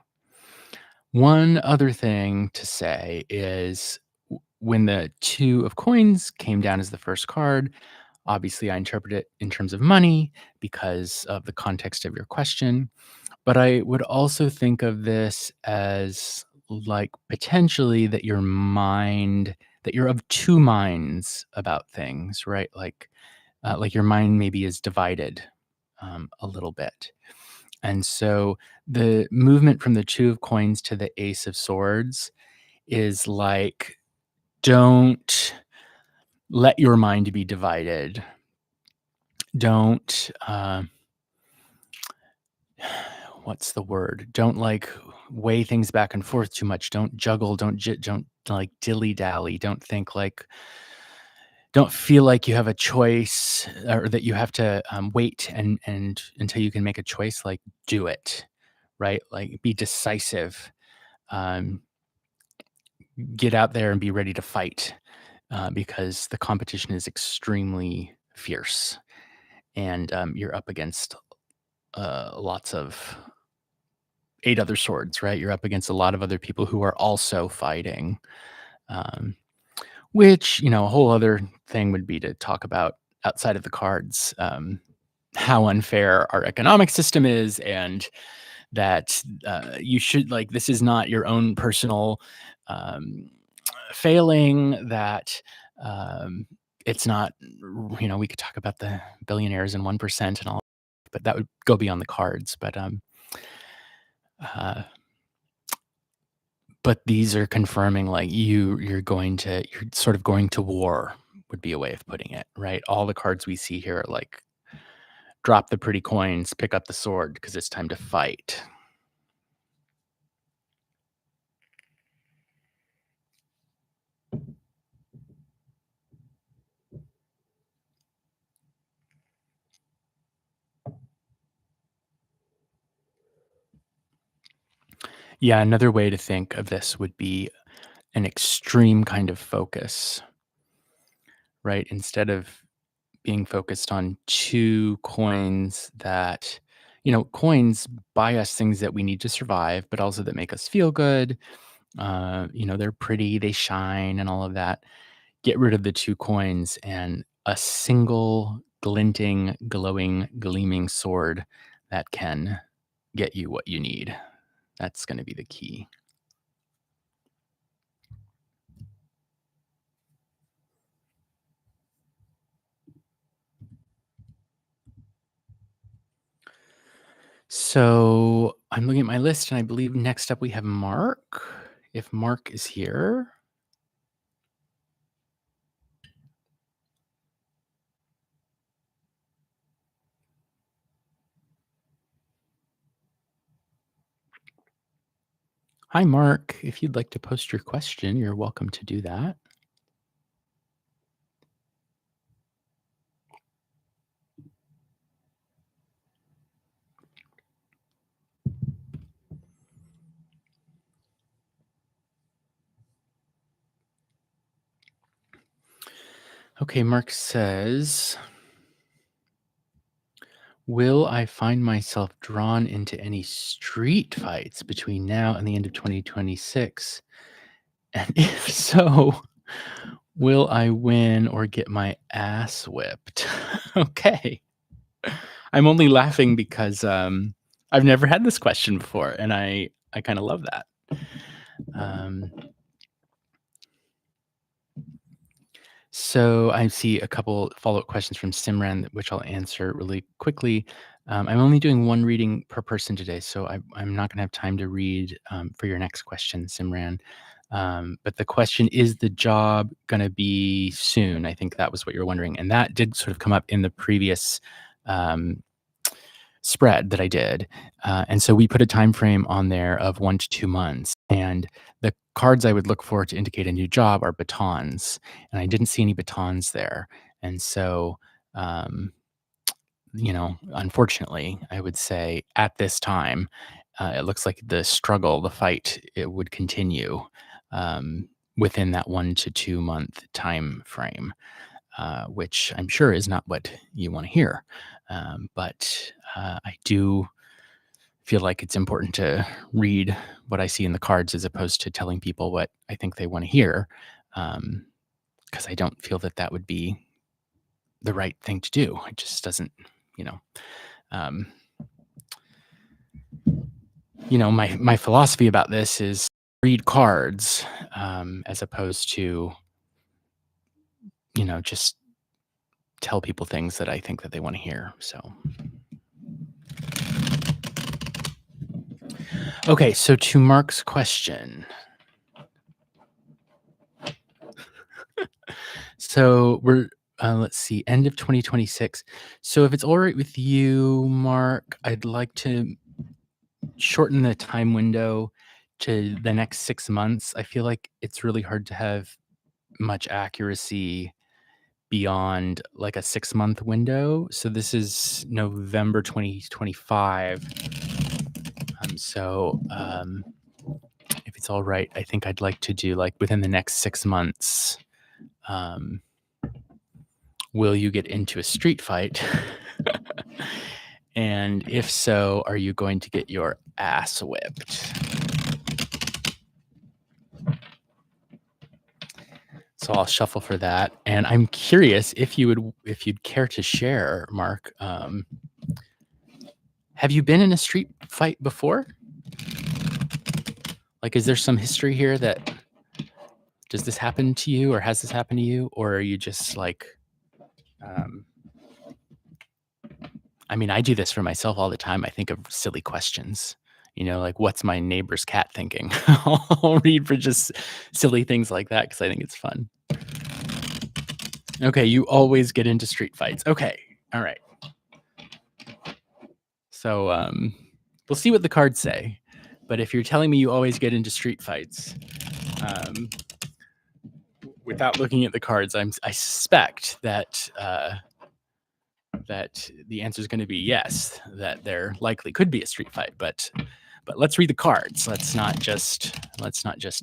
One other thing to say is when the two of coins came down as the first card, obviously I interpret it in terms of money because of the context of your question. But I would also think of this as like potentially that you're of two minds about things, right? Like your mind maybe is divided a little bit. And so the movement from the two of coins to the ace of swords is like, don't let your mind be divided. Don't, what's the word? Don't like weigh things back and forth too much. Don't juggle. Don't like dilly dally. Don't feel like you have a choice or that you have to wait and until you can make a choice. Like do it, right? Like be decisive. Um, get out there and be ready to fight because the competition is extremely fierce, and you're up against lots of 8 other swords, right? You're up against a lot of other people who are also fighting, um, which, a whole other thing would be to talk about outside of the cards, how unfair our economic system is, and that you should like this is not your own personal um, failing, that um, it's not, we could talk about the billionaires and 1% and all, but that would go beyond the cards. Uh, But these are confirming, like, you're sort of going to war, would be a way of putting it, right? All the cards we see here are like, drop the pretty coins, pick up the sword because it's time to fight. Yeah, another way to think of this would be an extreme kind of focus, right? Instead of being focused on two coins that, coins buy us things that we need to survive, but also that make us feel good. They're pretty, they shine, and all of that. Get rid of the two coins, and a single glinting, glowing, gleaming sword that can get you what you need. That's going to be the key. So I'm looking at my list, and I believe next up we have Mark. If Mark is here. Hi, Mark. If you'd like to post your question, you're welcome to do that. Okay, Mark says, will I find myself drawn into any street fights between now and the end of 2026? And if so, will I win or get my ass whipped? Okay. I'm only laughing because I've never had this question before, and I kind of love that. So I see a couple follow-up questions from Simran, which I'll answer really quickly. I'm only doing one reading per person today, so I'm not going to have time to read for your next question, Simran. But the question, is the job going to be soon? I think that was what you're wondering. And that did sort of come up in the previous spread that I did. And so we put a time frame on there of 1 to 2 months. And the cards I would look for to indicate a new job are batons, and I didn't see any batons there. And so, unfortunately, I would say at this time, it looks like the struggle, the fight, it would continue within that 1 to 2 month time frame, which I'm sure is not what you want to hear. But I do feel like it's important to read what I see in the cards as opposed to telling people what I think they want to hear, because I don't feel that that would be the right thing to do. It just doesn't, you know. Um, my philosophy about this is read cards as opposed to, just tell people things that I think that they want to hear. So, okay, so to Mark's question. So we're let's see, end of 2026. So if it's all right with you, Mark, I'd like to shorten the time window to the next 6 months. I feel like it's really hard to have much accuracy beyond like a 6-month window. So this is November 2025. If it's all right, I think I'd like to do like within the next 6 months. Will you get into a street fight? And if so, are you going to get your ass whipped? So I'll shuffle for that. And I'm curious if you'd care to share, Mark. Have you been in a street fight before? Like, is there some history here that does this happen to you, or has this happened to you, or are you just like, I mean, I do this for myself all the time. I think of silly questions, like what's my neighbor's cat thinking? I'll read for just silly things like that because I think it's fun. Okay, you always get into street fights. Okay, all right. So we'll see what the cards say. But if you're telling me you always get into street fights, without looking at the cards, I suspect that that the answer is going to be yes, that there likely could be a street fight. But let's read the cards. Let's not just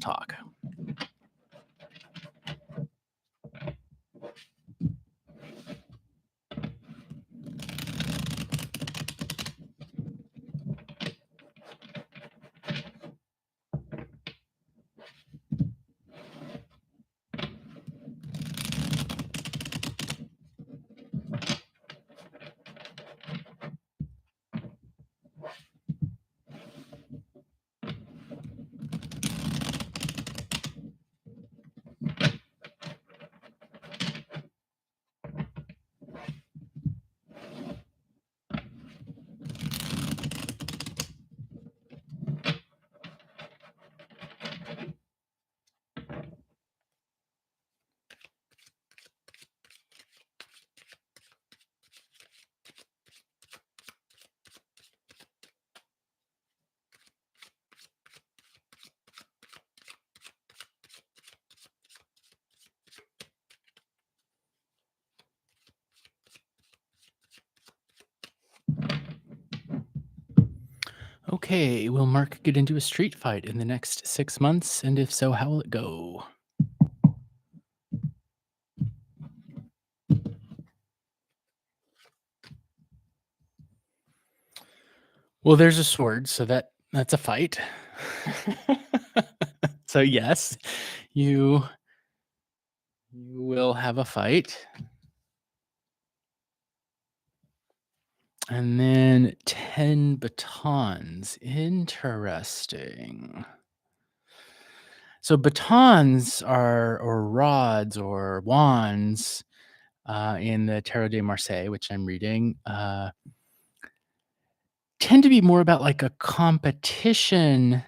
talk. Okay, will Mark get into a street fight in the next 6 months? And if so, how will it go? Well, there's a sword, so that's a fight. So yes, you you will have a fight. And then 10 batons. Interesting. So batons are or rods or wands in the Tarot de Marseille, which I'm reading, tend to be more about like a competition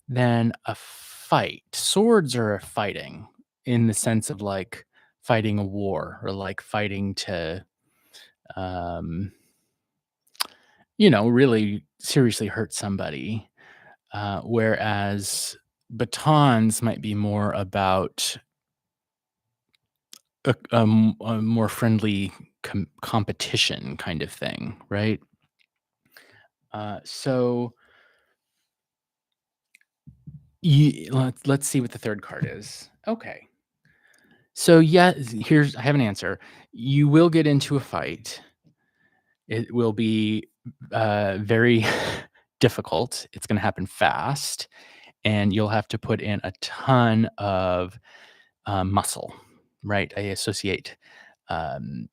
than a fight. Swords are fighting in the sense of like fighting a war or like fighting to, um, really seriously hurt somebody. Whereas batons might be more about a more friendly competition kind of thing, right? So let's see what the third card is. Okay. So yeah, I have an answer. You will get into a fight. It will be very difficult. It's going to happen fast, and you'll have to put in a ton of muscle, right? I associate um,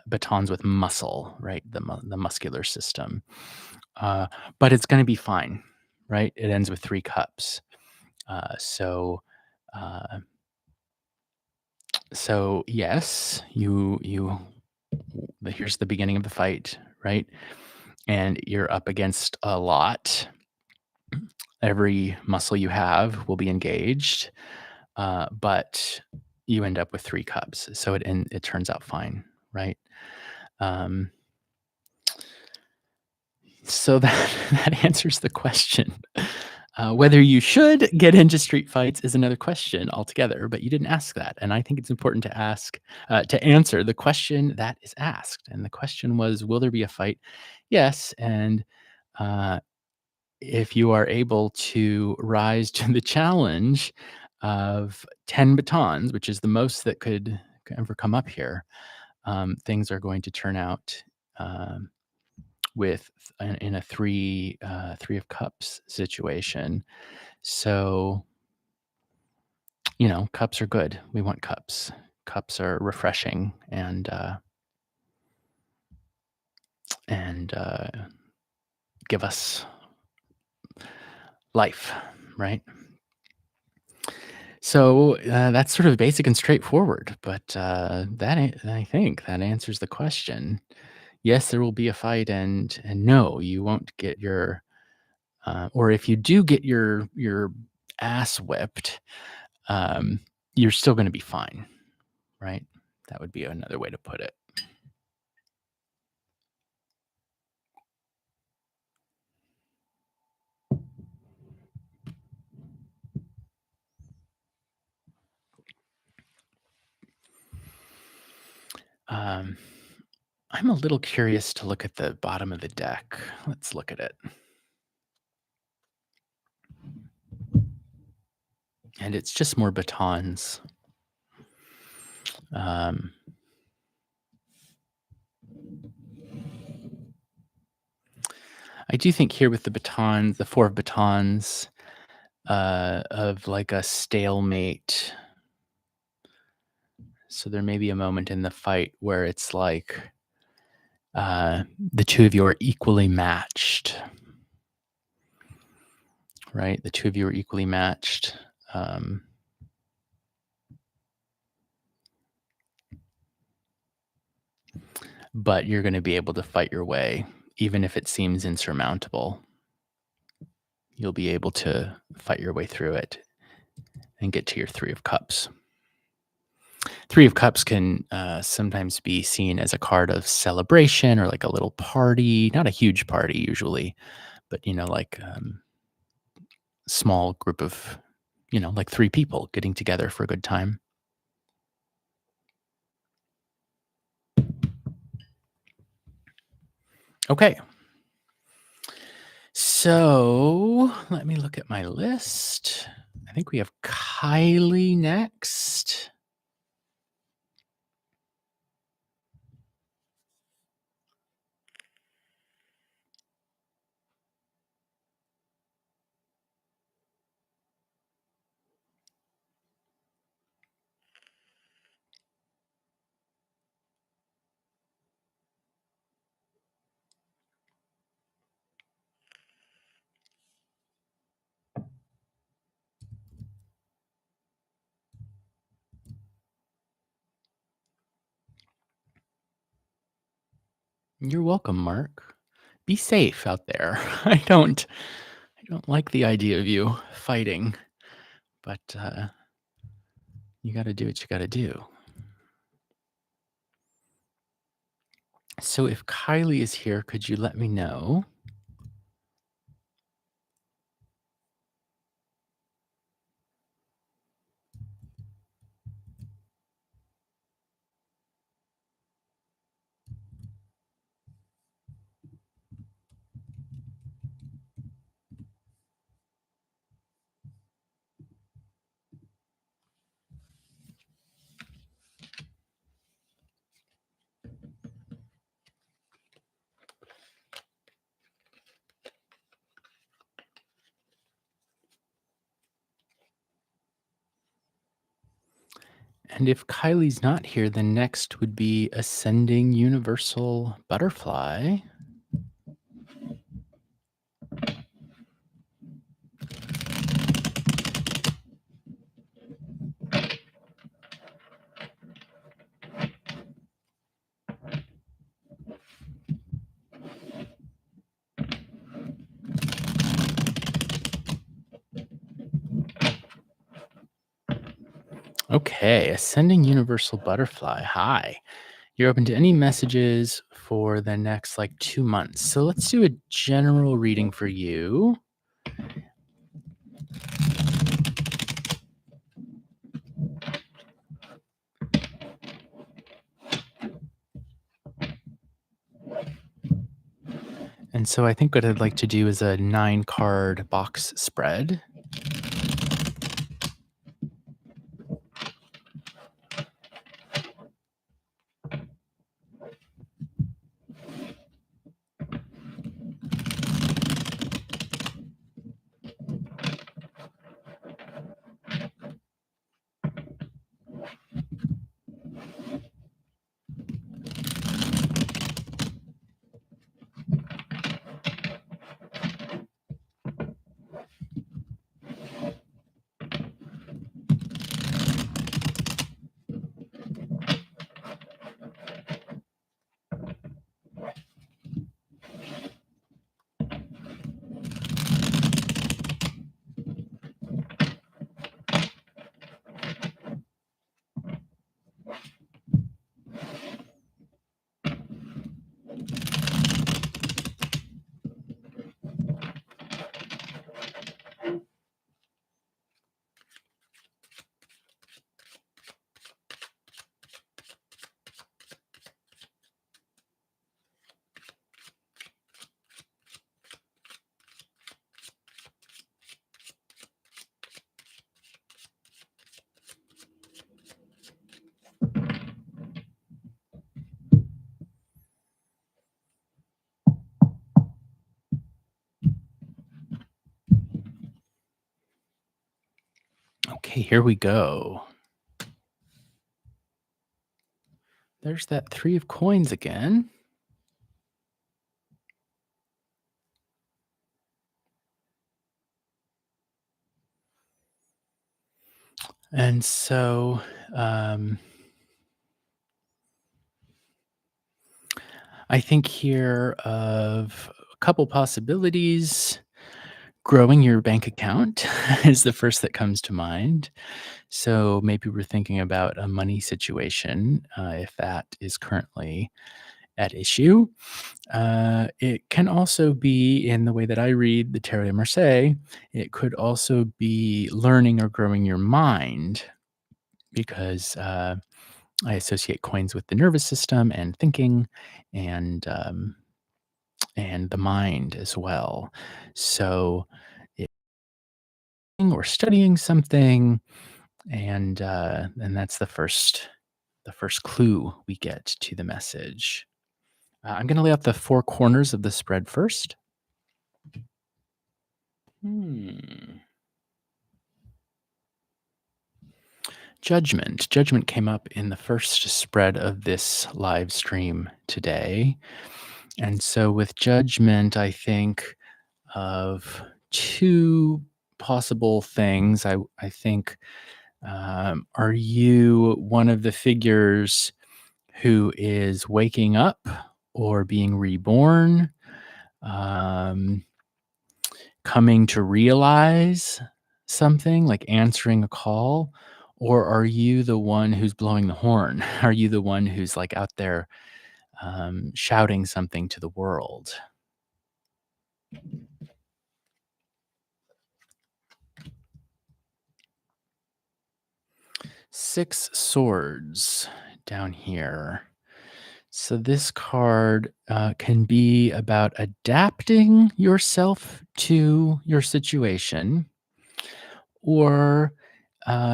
batons with muscle, right? The muscular system. Uh, but it's going to be fine, right? It ends with 3 cups. So, uh, so yes, here's the beginning of the fight, right? And you're up against a lot. Every muscle you have will be engaged, but you end up with 3 cups. So it turns out fine, right? Um, so that that answers the question. Whether you should get into street fights is another question altogether, but you didn't ask that, and I think it's important to answer the question that is asked, and the question was, "Will there be a fight?" Yes, and uh, if you are able to rise to the challenge of 10 batons, which is the most that could ever come up here, things are going to turn out um, in a three of cups situation. So, cups are good. We want cups. Cups are refreshing and give us life, right? So that's sort of basic and straightforward, but I think that answers the question. Yes, there will be a fight, and no, you won't get or if you do get your ass whipped, um, you're still going to be fine, right? That would be another way to put it. Um, I'm a little curious to look at the bottom of the deck. Let's look at it. And it's just more batons. Um, I do think here with the batons, the 4 of batons, of like a stalemate. So there may be a moment in the fight where it's like the two of you are equally matched, right? The two of you are equally matched. Um, but you're going to be able to fight your way, even if it seems insurmountable. You'll be able to fight your way through it and get to your 3 of cups. 3 of cups can sometimes be seen as a card of celebration or like a little party, not a huge party usually, but like small group of, like 3 people getting together for a good time. Okay. So let me look at my list. I think we have Kylie next. You're welcome, Mark. Be safe out there. I don't like the idea of you fighting, but you got to do what you got to do. So if Kylie is here, could you let me know? And if Kylie's not here, then next would be Ascending Universal Butterfly. Okay, Ascending Universal Butterfly. Hi. You're open to any messages for the next like 2 months. So let's do a general reading for you. And so I think what I'd like to do is a 9 card box spread. Okay, here we go. There's that 3 of coins again. And so I think here of a couple possibilities. Growing your bank account is the first that comes to mind. So maybe we're thinking about a money situation, if that is currently at issue. It can also be in the way that I read the Tarot de Marseille, it could also be learning or growing your mind because I associate coins with the nervous system and thinking and and the mind as well. So, if we're studying something, and that's the first clue we get to the message. I'm going to lay out the four corners of the spread first. Hmm. Judgment. Judgment came up in the first spread of this live stream today. And so with judgment, I think of two possible things. I think, are you one of the figures who is waking up or being reborn, um, coming to realize something, like answering a call? Or are you the one who's blowing the horn? Are you the one who's like out there shouting something to the world? Six swords down here. So this card can be about adapting yourself to your situation, or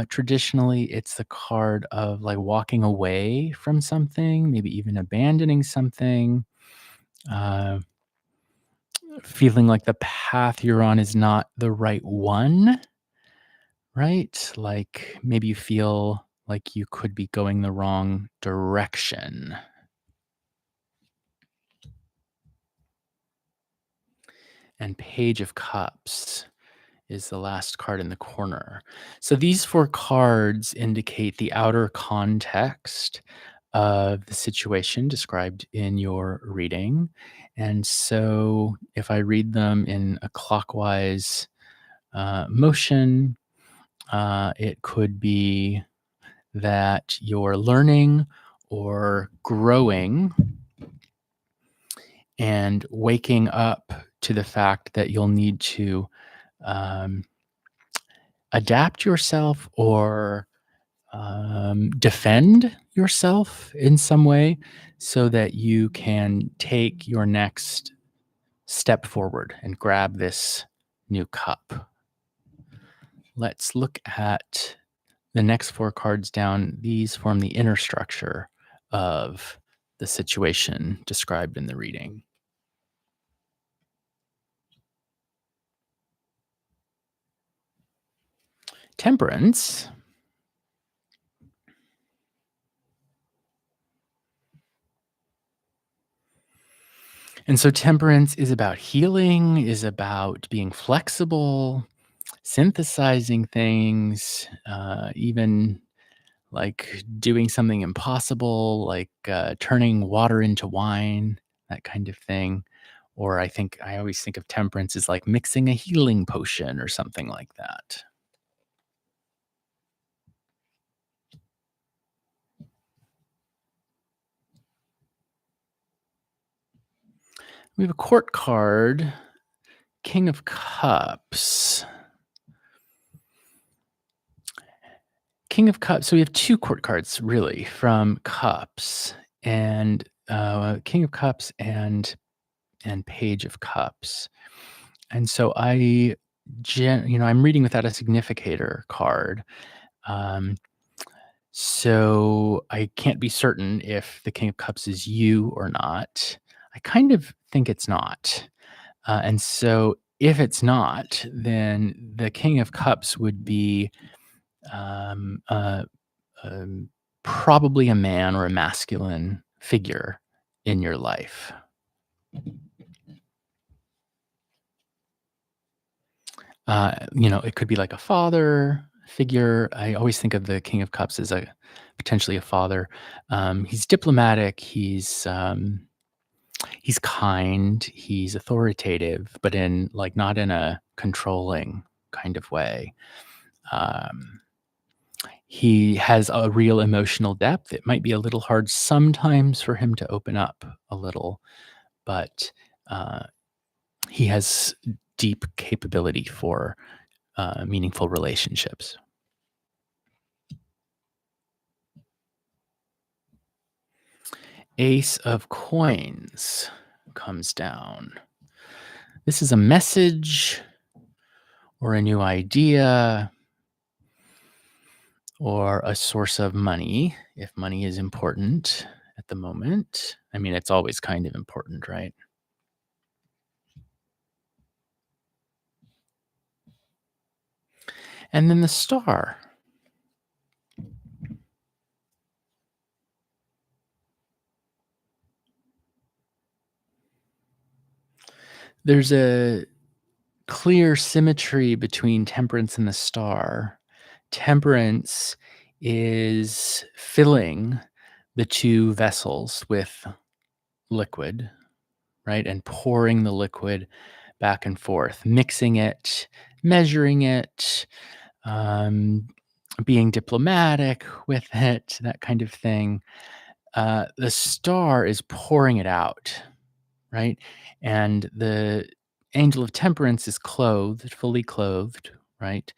traditionally it's the card of like walking away from something, maybe even abandoning something, uh, feeling like the path you're on is not the right one, right? Like maybe you feel like you could be going the wrong direction. And Page of Cups is the last card in the corner. So these four cards indicate the outer context of the situation described in your reading. And so if I read them in a clockwise motion, it could be that you're learning or growing and waking up to the fact that you'll need to um, adapt yourself or defend yourself in some way so that you can take your next step forward and grab this new cup. Let's look at the next four cards down. These form the inner structure of the situation described in the reading. Temperance. And so temperance is about healing, is about being flexible, synthesizing things, even like doing something impossible, like turning water into wine, that kind of thing. Or I always think of temperance as like mixing a healing potion or something like that. We have a court card, King of Cups. King of Cups. So we have two court cards really from Cups, and King of Cups and Page of Cups. And so I'm reading without a significator card. Um, so I can't be certain if the King of Cups is you or not. I kind of think it's not. And so if it's not, then the King of Cups would be um, uh, um, probably a man or a masculine figure in your life. It could be like a father figure. I always think of the King of Cups as a potentially a father. He's diplomatic. He's kind. He's authoritative, but in like not in a controlling kind of way. Um, he has a real emotional depth. It might be a little hard sometimes for him to open up a little, but uh, he has deep capability for meaningful relationships. Ace of Coins. comes down. This is a message or a new idea or a source of money, if money is important at the moment. I mean, it's always kind of important, right? And then the star. There's a clear symmetry between temperance and the star. Temperance is filling the two vessels with liquid, right? And pouring the liquid back and forth, mixing it, measuring it, um, being diplomatic with it, that kind of thing. The star is pouring it out, right? And the angel of temperance is clothed, fully clothed, right?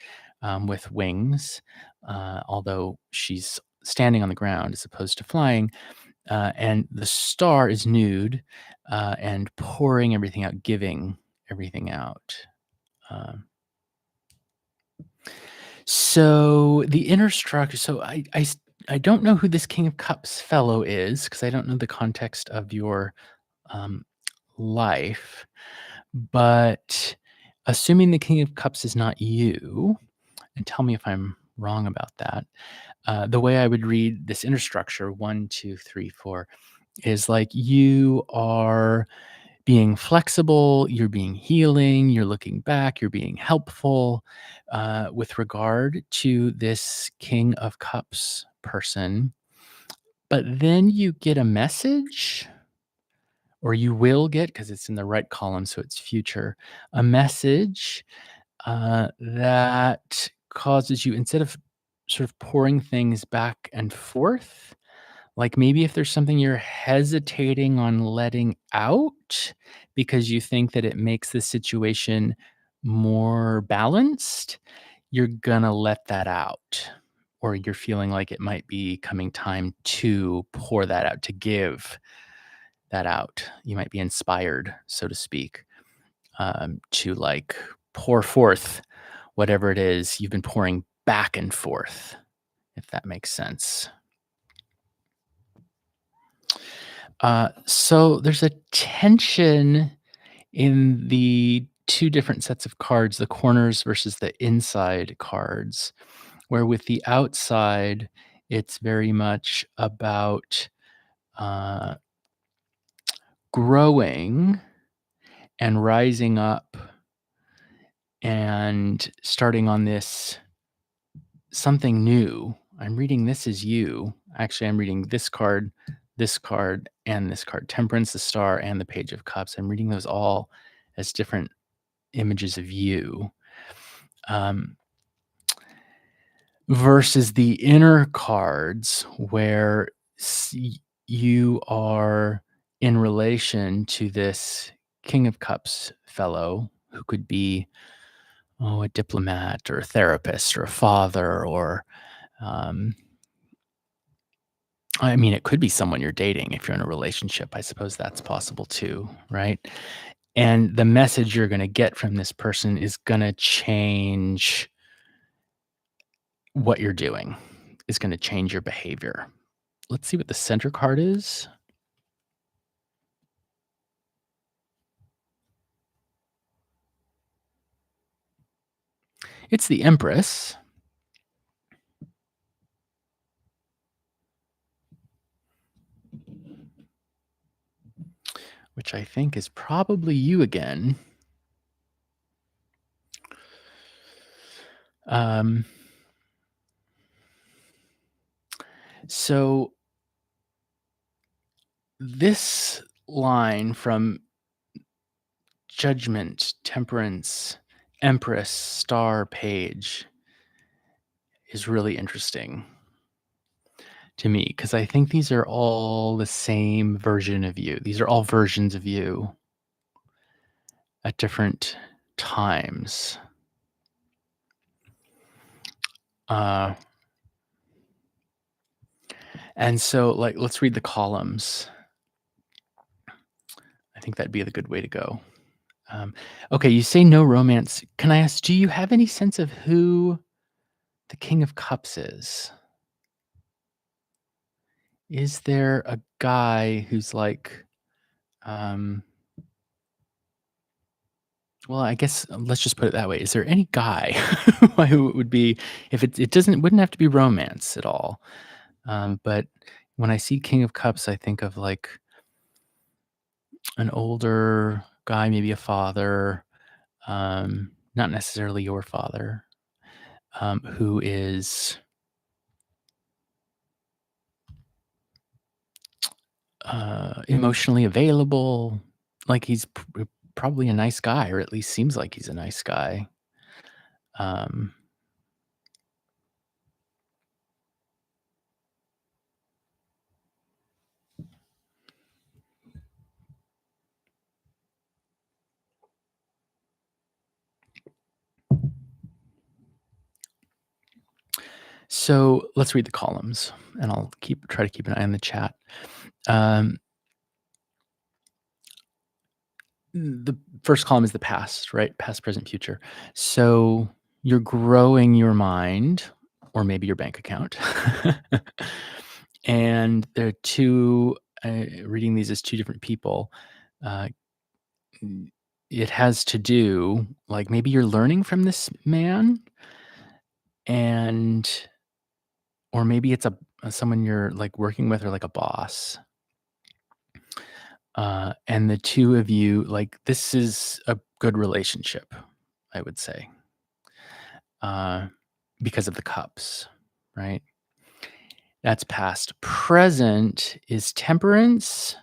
With wings, although she's standing on the ground as opposed to flying. And the star is nude and pouring everything out, giving everything out. Um, so the inner structure. So I don't know who this King of Cups fellow is because I don't know the context of your um, life. But assuming the King of Cups is not you, and tell me if I'm wrong about that. The way I would read this inner structure, 1, 2, 3, 4, is like you are being flexible, you're being healing, you're looking back, you're being helpful with regard to this King of Cups person. But then you get a message, or you will get, because it's in the right column, so it's future, a message that causes you, instead of sort of pouring things back and forth, like maybe if there's something you're hesitating on letting out because you think that it makes the situation more balanced, you're gonna let that out. Or you're feeling like it might be coming time to pour that out, to give that out. You might be inspired, so to speak, to like pour forth whatever it is you've been pouring back and forth, if that makes sense. So there's a tension in the two different sets of cards, the corners versus the inside cards, where with the outside, it's very much about uh, growing and rising up and starting on this something new. I'm reading this as you. Actually, I'm reading this card, and this card. Temperance, the star, and the Page of Cups. I'm reading those all as different images of you. Um, versus the inner cards where you are in relation to this King of Cups fellow who could be, a diplomat or a therapist or a father or um, I mean, it could be someone you're dating if you're in a relationship. I suppose that's possible too, right? And the message you're going to get from this person is going to change what you're doing, is going to change your behavior. Let's see what the center card is. It's the Empress, which I think is probably you again. Um, so this line from Judgment, Temperance, Empress, Star, Page is really interesting to me because I think these are all the same version of you. These are all versions of you at different times. Uh, and so, like, let's read the columns. I think that'd be the good way to go. Um, okay, you say no romance. Can I ask, do you have any sense of who the King of Cups is? Is there a guy who's like, um, well, I guess let's just put it that way. Is there any guy who it would be if it doesn't wouldn't have to be romance at all. But when I see King of Cups, I think of like an older guy, maybe a father, not necessarily your father, who is emotionally available. Like he's probably a nice guy, or at least seems like he's a nice guy. Um, so let's read the columns, and I'll try to keep an eye on the chat. Um, the first column is the past, right? Past, present, future. So you're growing your mind, or maybe your bank account. And there are two, reading these as two different people. Uh, n- it has to do, like, maybe you're learning from this man, and, or maybe it's someone you're like working with, or like a boss. And the two of you, like, this is a good relationship, I would say, uh, because of the cups, right? That's past. Present is temperance.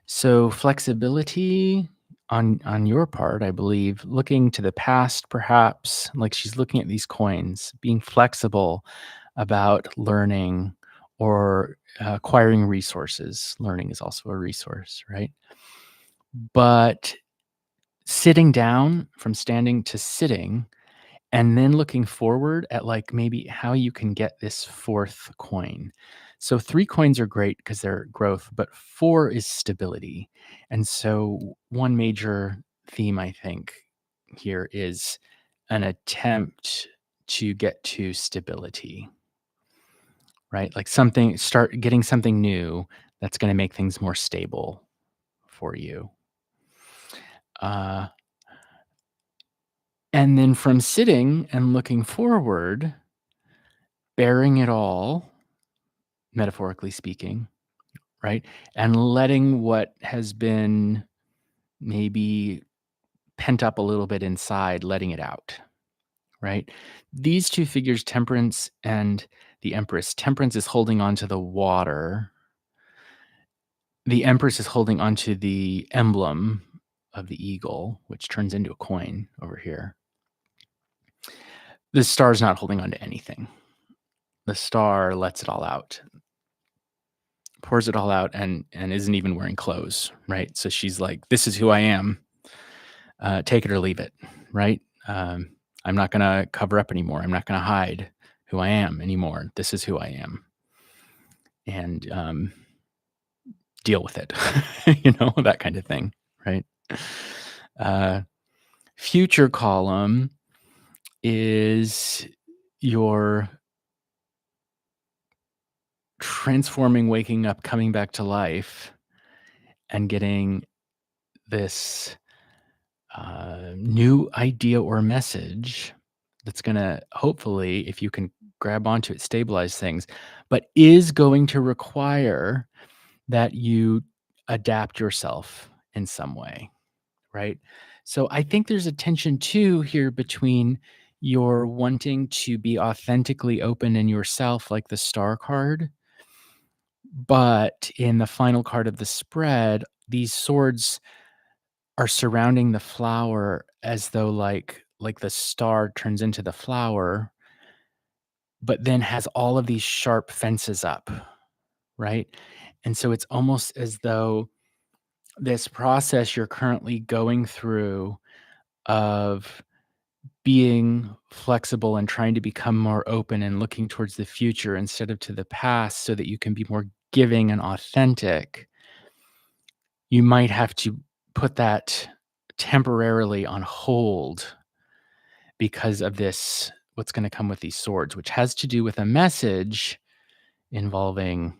So flexibility on your part, I believe, looking to the past, perhaps, like she's looking at these coins, being flexible about learning or acquiring resources. Learning is also a resource, right? But sitting down, from standing to sitting, and then looking forward at, like, maybe how you can get this fourth coin. So 3 coins are great because 'cause they're growth, but 4 is stability. And so one major theme, I think, here is an attempt to get to stability, right? Like, start getting something new that's gonna make things more stable for you. Uh, and then from sitting and looking forward, bearing it all, metaphorically speaking, right? And letting what has been maybe pent up a little bit inside, letting it out, right? These two figures, Temperance and the Empress. Temperance is holding on to the water. The Empress is holding on to the emblem of the eagle, which turns into a coin over here. The star's not holding on to anything. The star lets it all out, pours it all out, and isn't even wearing clothes, right? So she's like, "This is who I am. Take it or leave it," right? I'm not gonna cover up anymore. I'm not gonna hide who I am anymore. This is who I am, and deal with it. That kind of thing, right? Uh, future column is your transforming, waking up, coming back to life, and getting this new idea or message that's going to hopefully, if you can grab onto it, stabilize things, but is going to require that you adapt yourself in some way, right? So I think there's a tension too here between your wanting to be authentically open in yourself, like the star card, but in the final card of the spread, these swords are surrounding the flower as though, like the star turns into the flower, but then has all of these sharp fences up, right? And so it's almost as though this process you're currently going through of being flexible and trying to become more open and looking towards the future instead of to the past so that you can be more giving and authentic, you might have to put that temporarily on hold because of this what's gonna come with these swords, which has to do with a message involving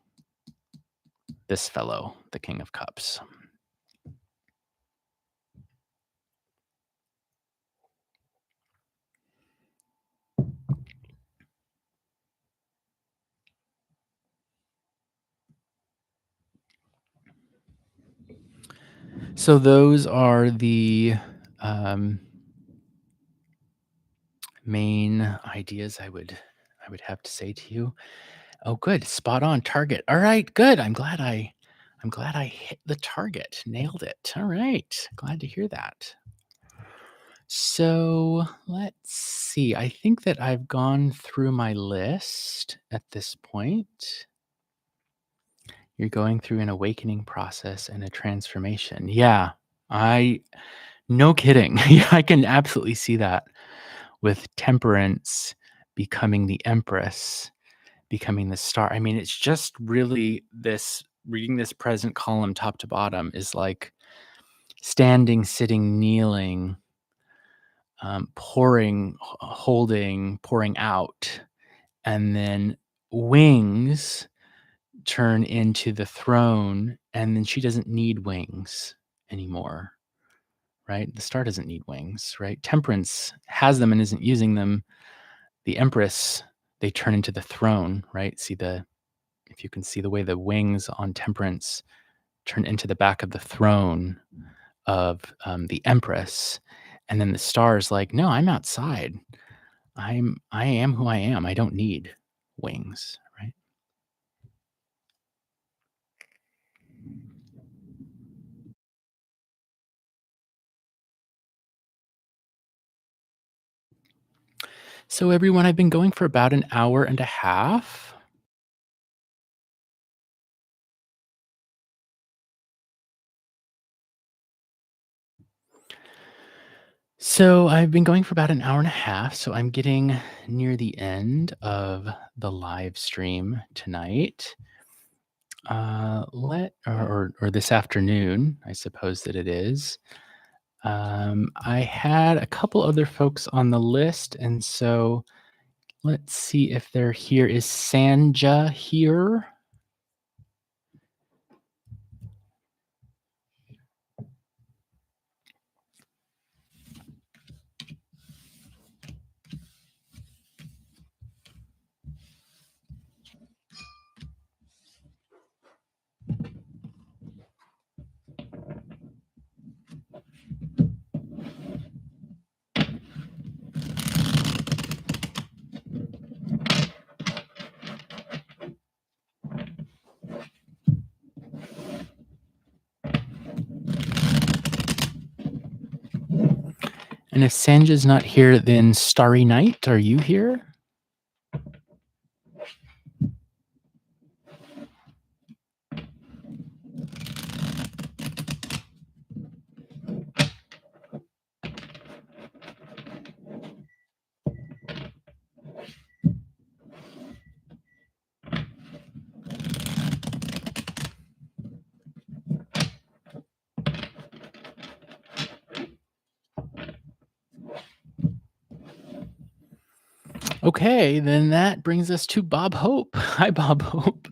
this fellow, the King of Cups. So those are the, um, main ideas I would have to say to you. Oh, good. Spot on target. All right, good. I'm glad I hit the target. Nailed it. All right. Glad to hear that. So let's see. I think that I've gone through my list at this point. You're going through an awakening process and a transformation. Yeah. I no kidding. Yeah, I can absolutely see that with temperance becoming the empress, becoming the star. I mean, it's just really this reading this present column top to bottom is like standing, sitting, kneeling, pouring, holding, pouring out, and then wings turn into the throne, and then she doesn't need wings anymore, right? The star doesn't need wings, right? Temperance has them and isn't using them. The empress, they turn into the throne, right? See the if you can see the way the wings on temperance turn into the back of the throne of the empress, and then the star is like, no, I'm outside. I am who I am. I don't need wings, right? So everyone, I've been going for about an hour and a half. So I've been going for about an hour and a half. So I'm getting near the end of the live stream tonight. Let or this afternoon, I suppose that it is. I had a couple other folks on the list, and so let's see if they're here. Is Sanja here? And if Sanja's not here, then Starry Night, are you here? Okay, then that brings us to Bob Hope. Hi, Bob Hope.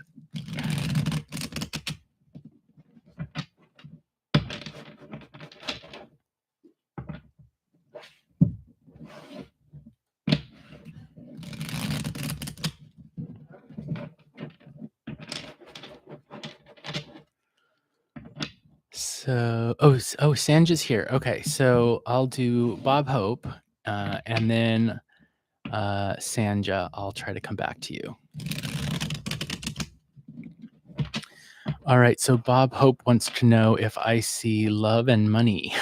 Sanja's here. Okay, so I'll do Bob Hope, and then Sanja, I'll try to come back to you. All right, so Bob Hope wants to know if I see love and money.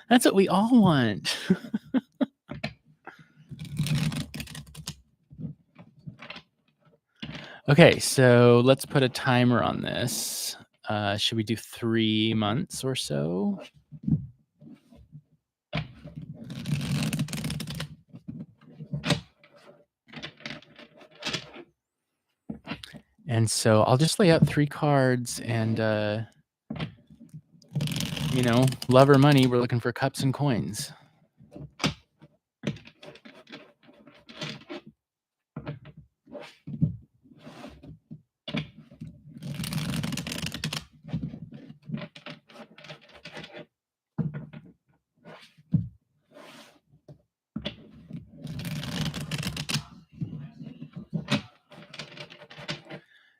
That's what we all want. Okay, so let's put a timer on this. Should we do 3 months or so? And so I'll just lay out 3 cards and love or money, we're looking for cups and coins.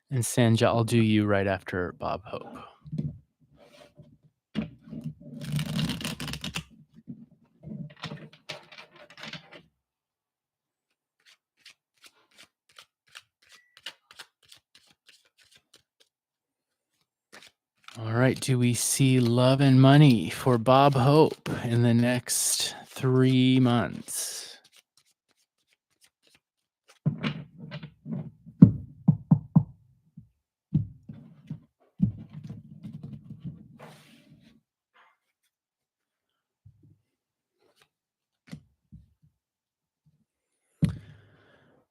And Sanja, I'll do you right after Bob Hope. All right. Do we see love and money for Bob Hope in the next 3 months?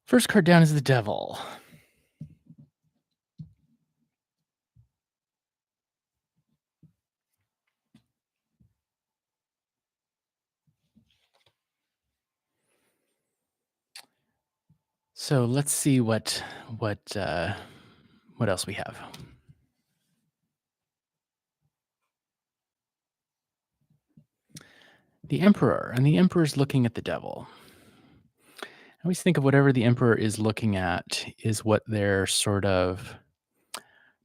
First card down is the devil. So let's see what else we have. The Emperor, and the Emperor is looking at the devil. I always think of whatever the Emperor is looking at is what they're sort of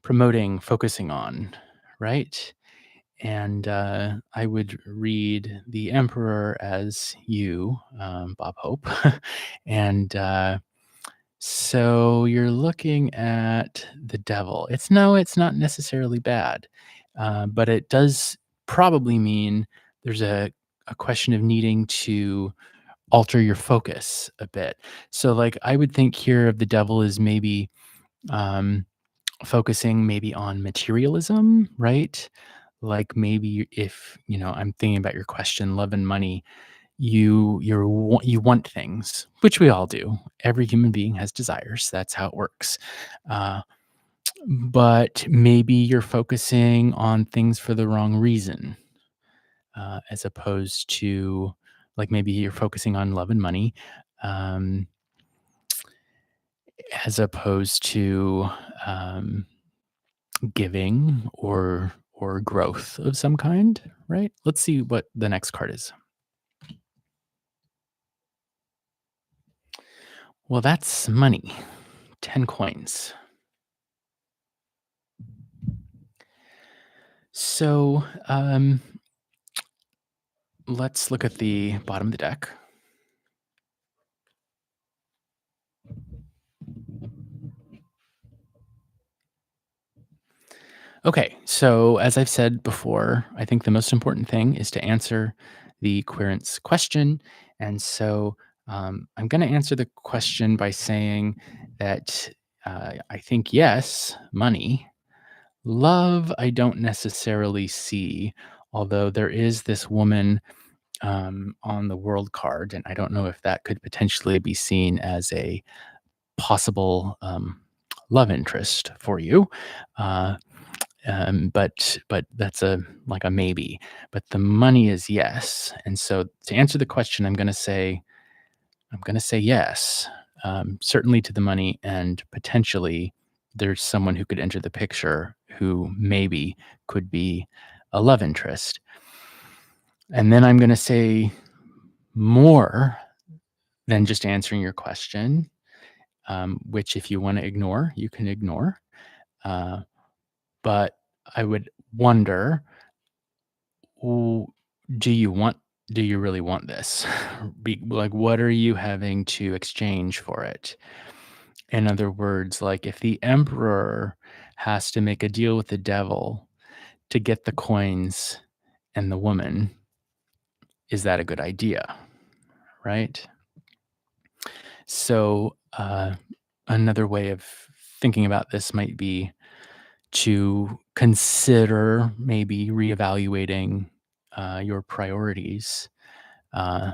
promoting, focusing on, right? And I would read the Emperor as you, Bob Hope, and so you're looking at the devil. It's not necessarily bad, but it does probably mean there's a question of needing to alter your focus a bit. So, like, I would think here of the devil as maybe um, focusing maybe on materialism, right? Like maybe if I'm thinking about your question, love and money, you want things, which we all do. Every human being has desires. That's how it works. Uh, but maybe you're focusing on things for the wrong reason, as opposed to like maybe you're focusing on love and money, um, as opposed to um, giving or growth of some kind, right? Let's see what the next card is. Well, that's money. 10 coins. So, let's look at the bottom of the deck. Okay, so as I've said before, I think the most important thing is to answer the querent's question. And so I'm going to answer the question by saying that I think yes, money. Love, I don't necessarily see, although there is this woman on the world card, and I don't know if that could potentially be seen as a possible love interest for you. Uh, but that's a like a maybe. But the money is yes, and so to answer the question, I'm gonna say yes, certainly to the money, and potentially there's someone who could enter the picture who maybe could be a love interest. And then I'm gonna say more than just answering your question, which if you want to ignore, you can ignore. Uh, but I would wonder, w- do you want? Do you really want this? Like, what are you having to exchange for it? In other words, like if the emperor has to make a deal with the devil to get the coins and the woman, is that a good idea? Right? So, another way of thinking about this might be to consider maybe reevaluating your priorities. Uh,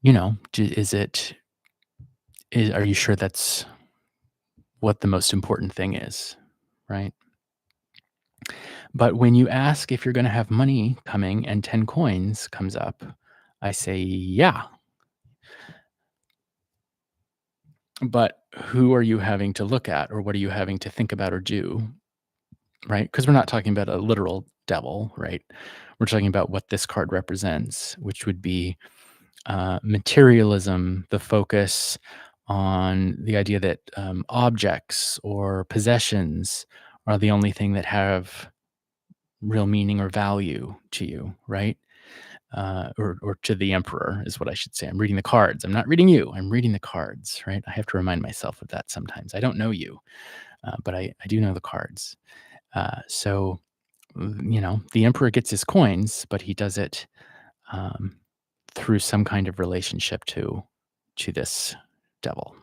is it, are you sure that's what the most important thing is? Right. But when you ask if you're gonna have money coming and 10 coins comes up, I say, "Yeah." But who are you having to look at, or what are you having to think about or do, right? Because 'Cause we're not talking about a literal devil, right? We're talking about what this card represents, which would be, materialism, the focus on the idea that, objects or possessions are the only thing that have real meaning or value to you, right? Or to the emperor is what I should say. I'm reading the cards. I'm not reading you. I'm reading the cards, right? I have to remind myself of that sometimes. I don't know you, but I do know the cards. So the emperor gets his coins, but he does it um, through some kind of relationship to this devil.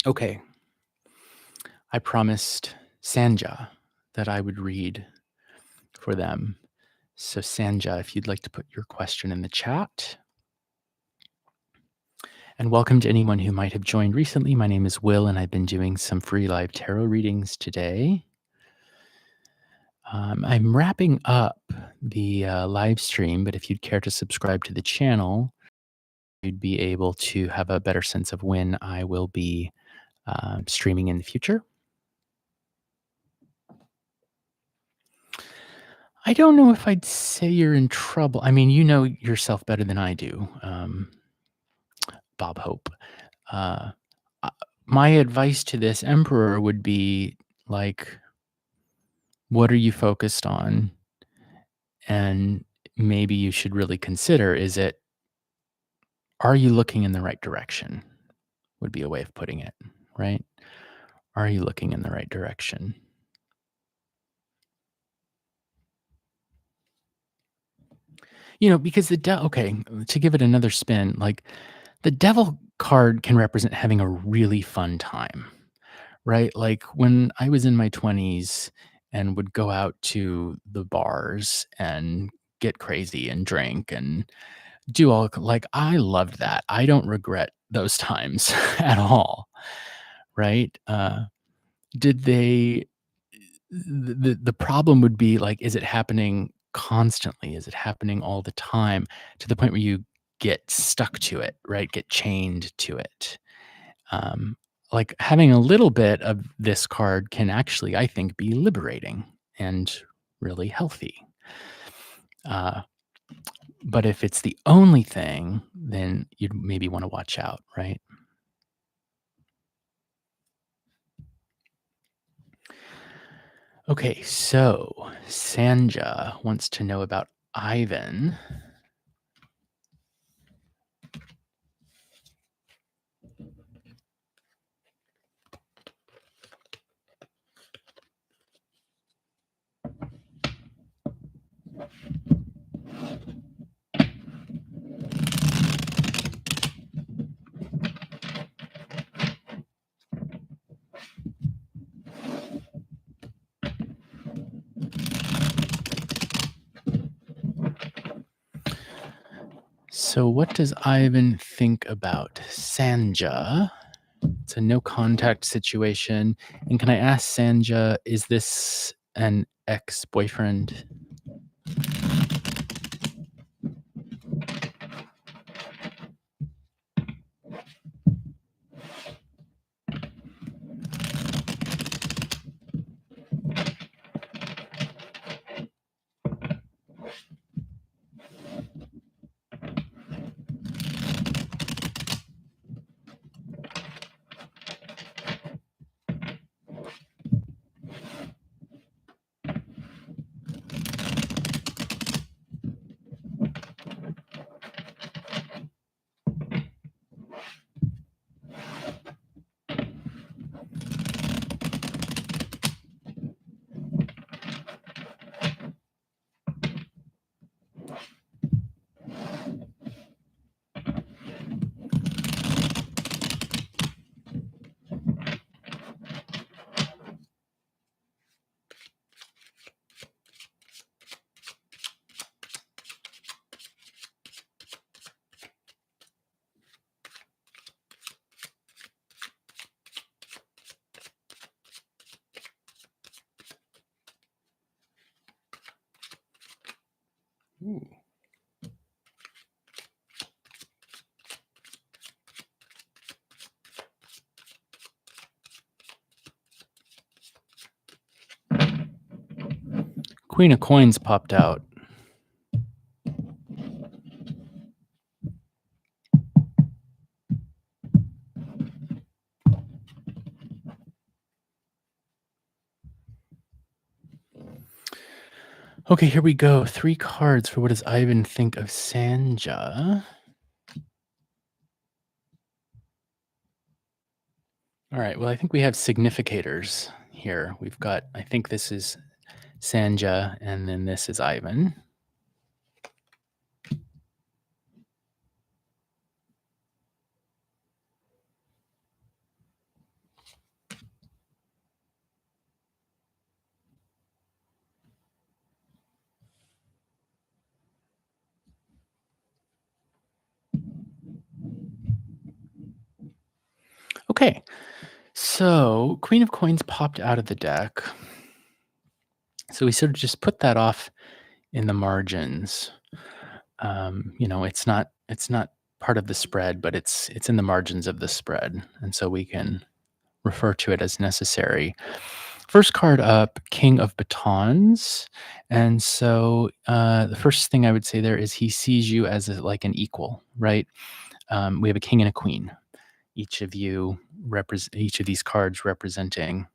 Okay, I promised Sanja that I would read for them. So Sanja, if you'd like to put your question in the chat. And welcome to anyone who might have joined recently. My name is Will, and I've been doing some free live tarot readings today. I'm wrapping up the live stream, but if you'd care to subscribe to the channel, you'd be able to have a better sense of when I will be streaming in the future. I don't know if I'd say you're in trouble. I mean, you know yourself better than I do, Bob Hope. Uh, uh, my advice to this emperor would be like, what are you focused on? And maybe you should really consider, are you looking in the right direction? Would be a way of putting it, right? Are you looking in the right direction? Because okay, to give it another spin, like the devil card can represent having a really fun time, right? Like when I was in my 20s and would go out to the bars and get crazy and drink and do all like I loved that. I don't regret those times at all, right? Did they the problem would be like, is it happening constantly? Is it happening all the time to the point where you get stuck to it, right? Get chained to it. Um, like having a little bit of this card can actually, I think, be liberating and really healthy. Uh, but if it's the only thing, then you'd maybe want to watch out, right? Okay, so Sanja wants to know about Ivan. So, what does Ivan think about Sanja? It's a no contact situation. And can I ask Sanja, is this an ex boyfriend? Ooh. Queen of coins popped out. Okay, here we go. 3 cards for what does Ivan think of Sanja? All right, well, I think we have significators here. We've got, I think this is Sanja, and then this is Ivan. Okay, so Queen of Coins popped out of the deck. So we sort of just put that off in the margins. It's not part of the spread, but it's in the margins of the spread, and so we can refer to it as necessary. First card up, King of Batons, and so the first thing I would say there is he sees you as like an equal, right? We have a king and a queen. Each of these cards representing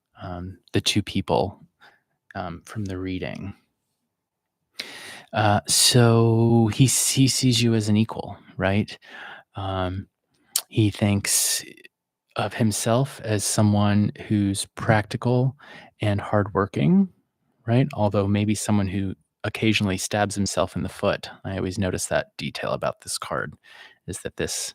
the two people from the reading. So he sees you as an equal, right? Um, he thinks of himself as someone who's practical and hardworking, right? Although maybe someone who occasionally stabs himself in the foot. I always notice that detail about this card is that this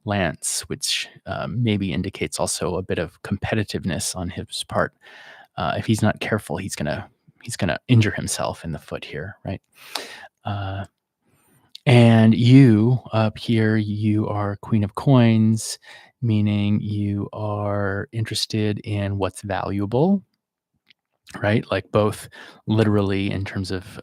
lance, which maybe indicates also a bit of competitiveness on his part. If he's not careful, he's gonna injure himself in the foot here, right? Uh, and you up here, you are Queen of Coins, meaning you are interested in what's valuable, right? Like both literally in terms of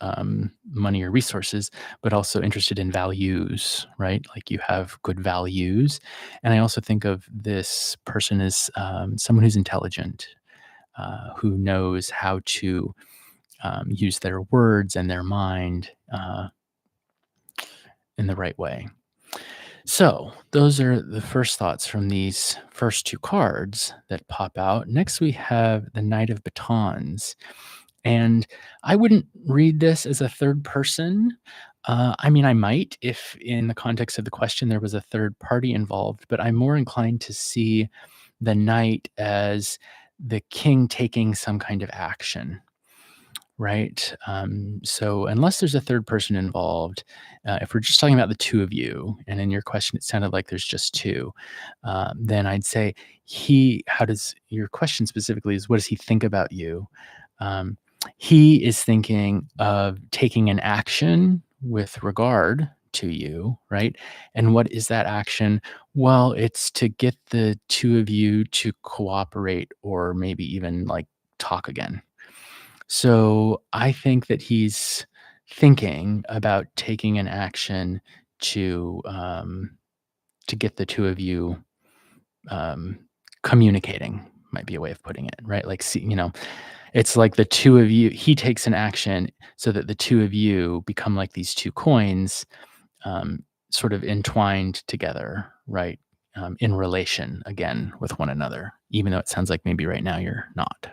money or resources, but also interested in values, right? Like you have good values. And I also think of this person as someone who's intelligent, who knows how to use their words and their mind in the right way. So, those are the first thoughts from these first two cards that pop out. Next, we have the Knight of Batons. And I wouldn't read this as a third person. I mean, I might if in the context of the question there was a third party involved, but I'm more inclined to see the knight as the king taking some kind of action. Right. So unless there's a third person involved, if we're just talking about the two of you, and in your question, it sounded like there's just two, then I'd say how does your question specifically is what does he think about you? Um, he is thinking of taking an action with regard to you, right? And what is that action? Well, it's to get the two of you to cooperate or maybe even like talk again. So I think that he's thinking about taking an action to to get the two of you um, communicating. Might be a way of putting it, right? Like, see, it's like the two of you. He takes an action so that the two of you become like these two coins, um, sort of entwined together, right? In relation again with one another, even though it sounds like maybe right now you're not.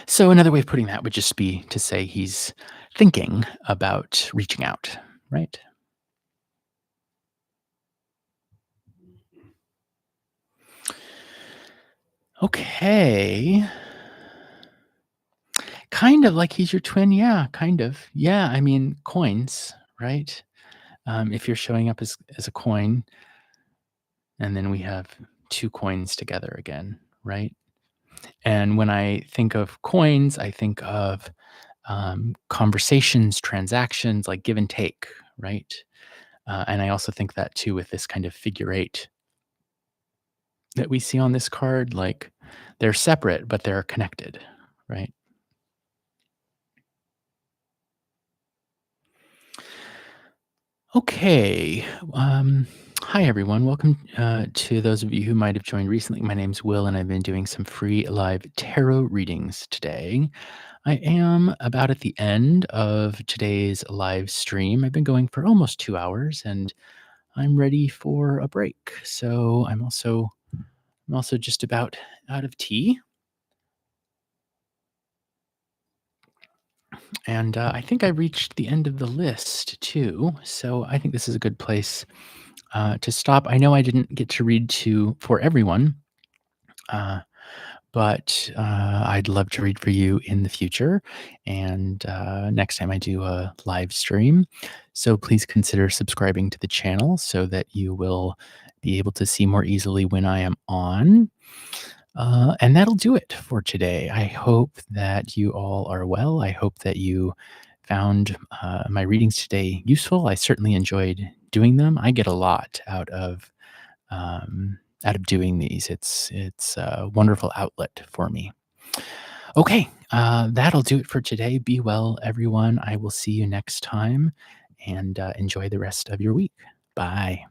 So another way of putting that would just be to say he's thinking about reaching out, right? Okay. Kind of like he's your twin. Yeah, kind of. Yeah, I mean, coins, right? If you're showing up as a coin, and then we have two coins together again, right? And when I think of coins, I think of conversations, transactions, like give and take, right? And I also think that too with this kind of figure eight that we see on this card, like they're separate, but they're connected, right? Okay. Um, Hi, everyone. Welcome to those of you who might have joined recently. My name's Will, and I've been doing some free live tarot readings today. I am about at the end of today's live stream. I've been going for almost 2 hours, and I'm ready for a break. So I'm also just about out of tea, and I think I reached the end of the list too. So I think this is a good place to stop. I know I didn't get to read to for everyone, uh, but I'd love to read for you in the future and next time I do a live stream. So please consider subscribing to the channel so that you will be able to see more easily when I am on. And that'll do it for today. I hope that you all are well. I hope that you found my readings today useful. I certainly enjoyed doing them. I get a lot out of doing these. It's a wonderful outlet for me. Okay, that'll do it for today. Be well, everyone. I will see you next time, and enjoy the rest of your week. Bye.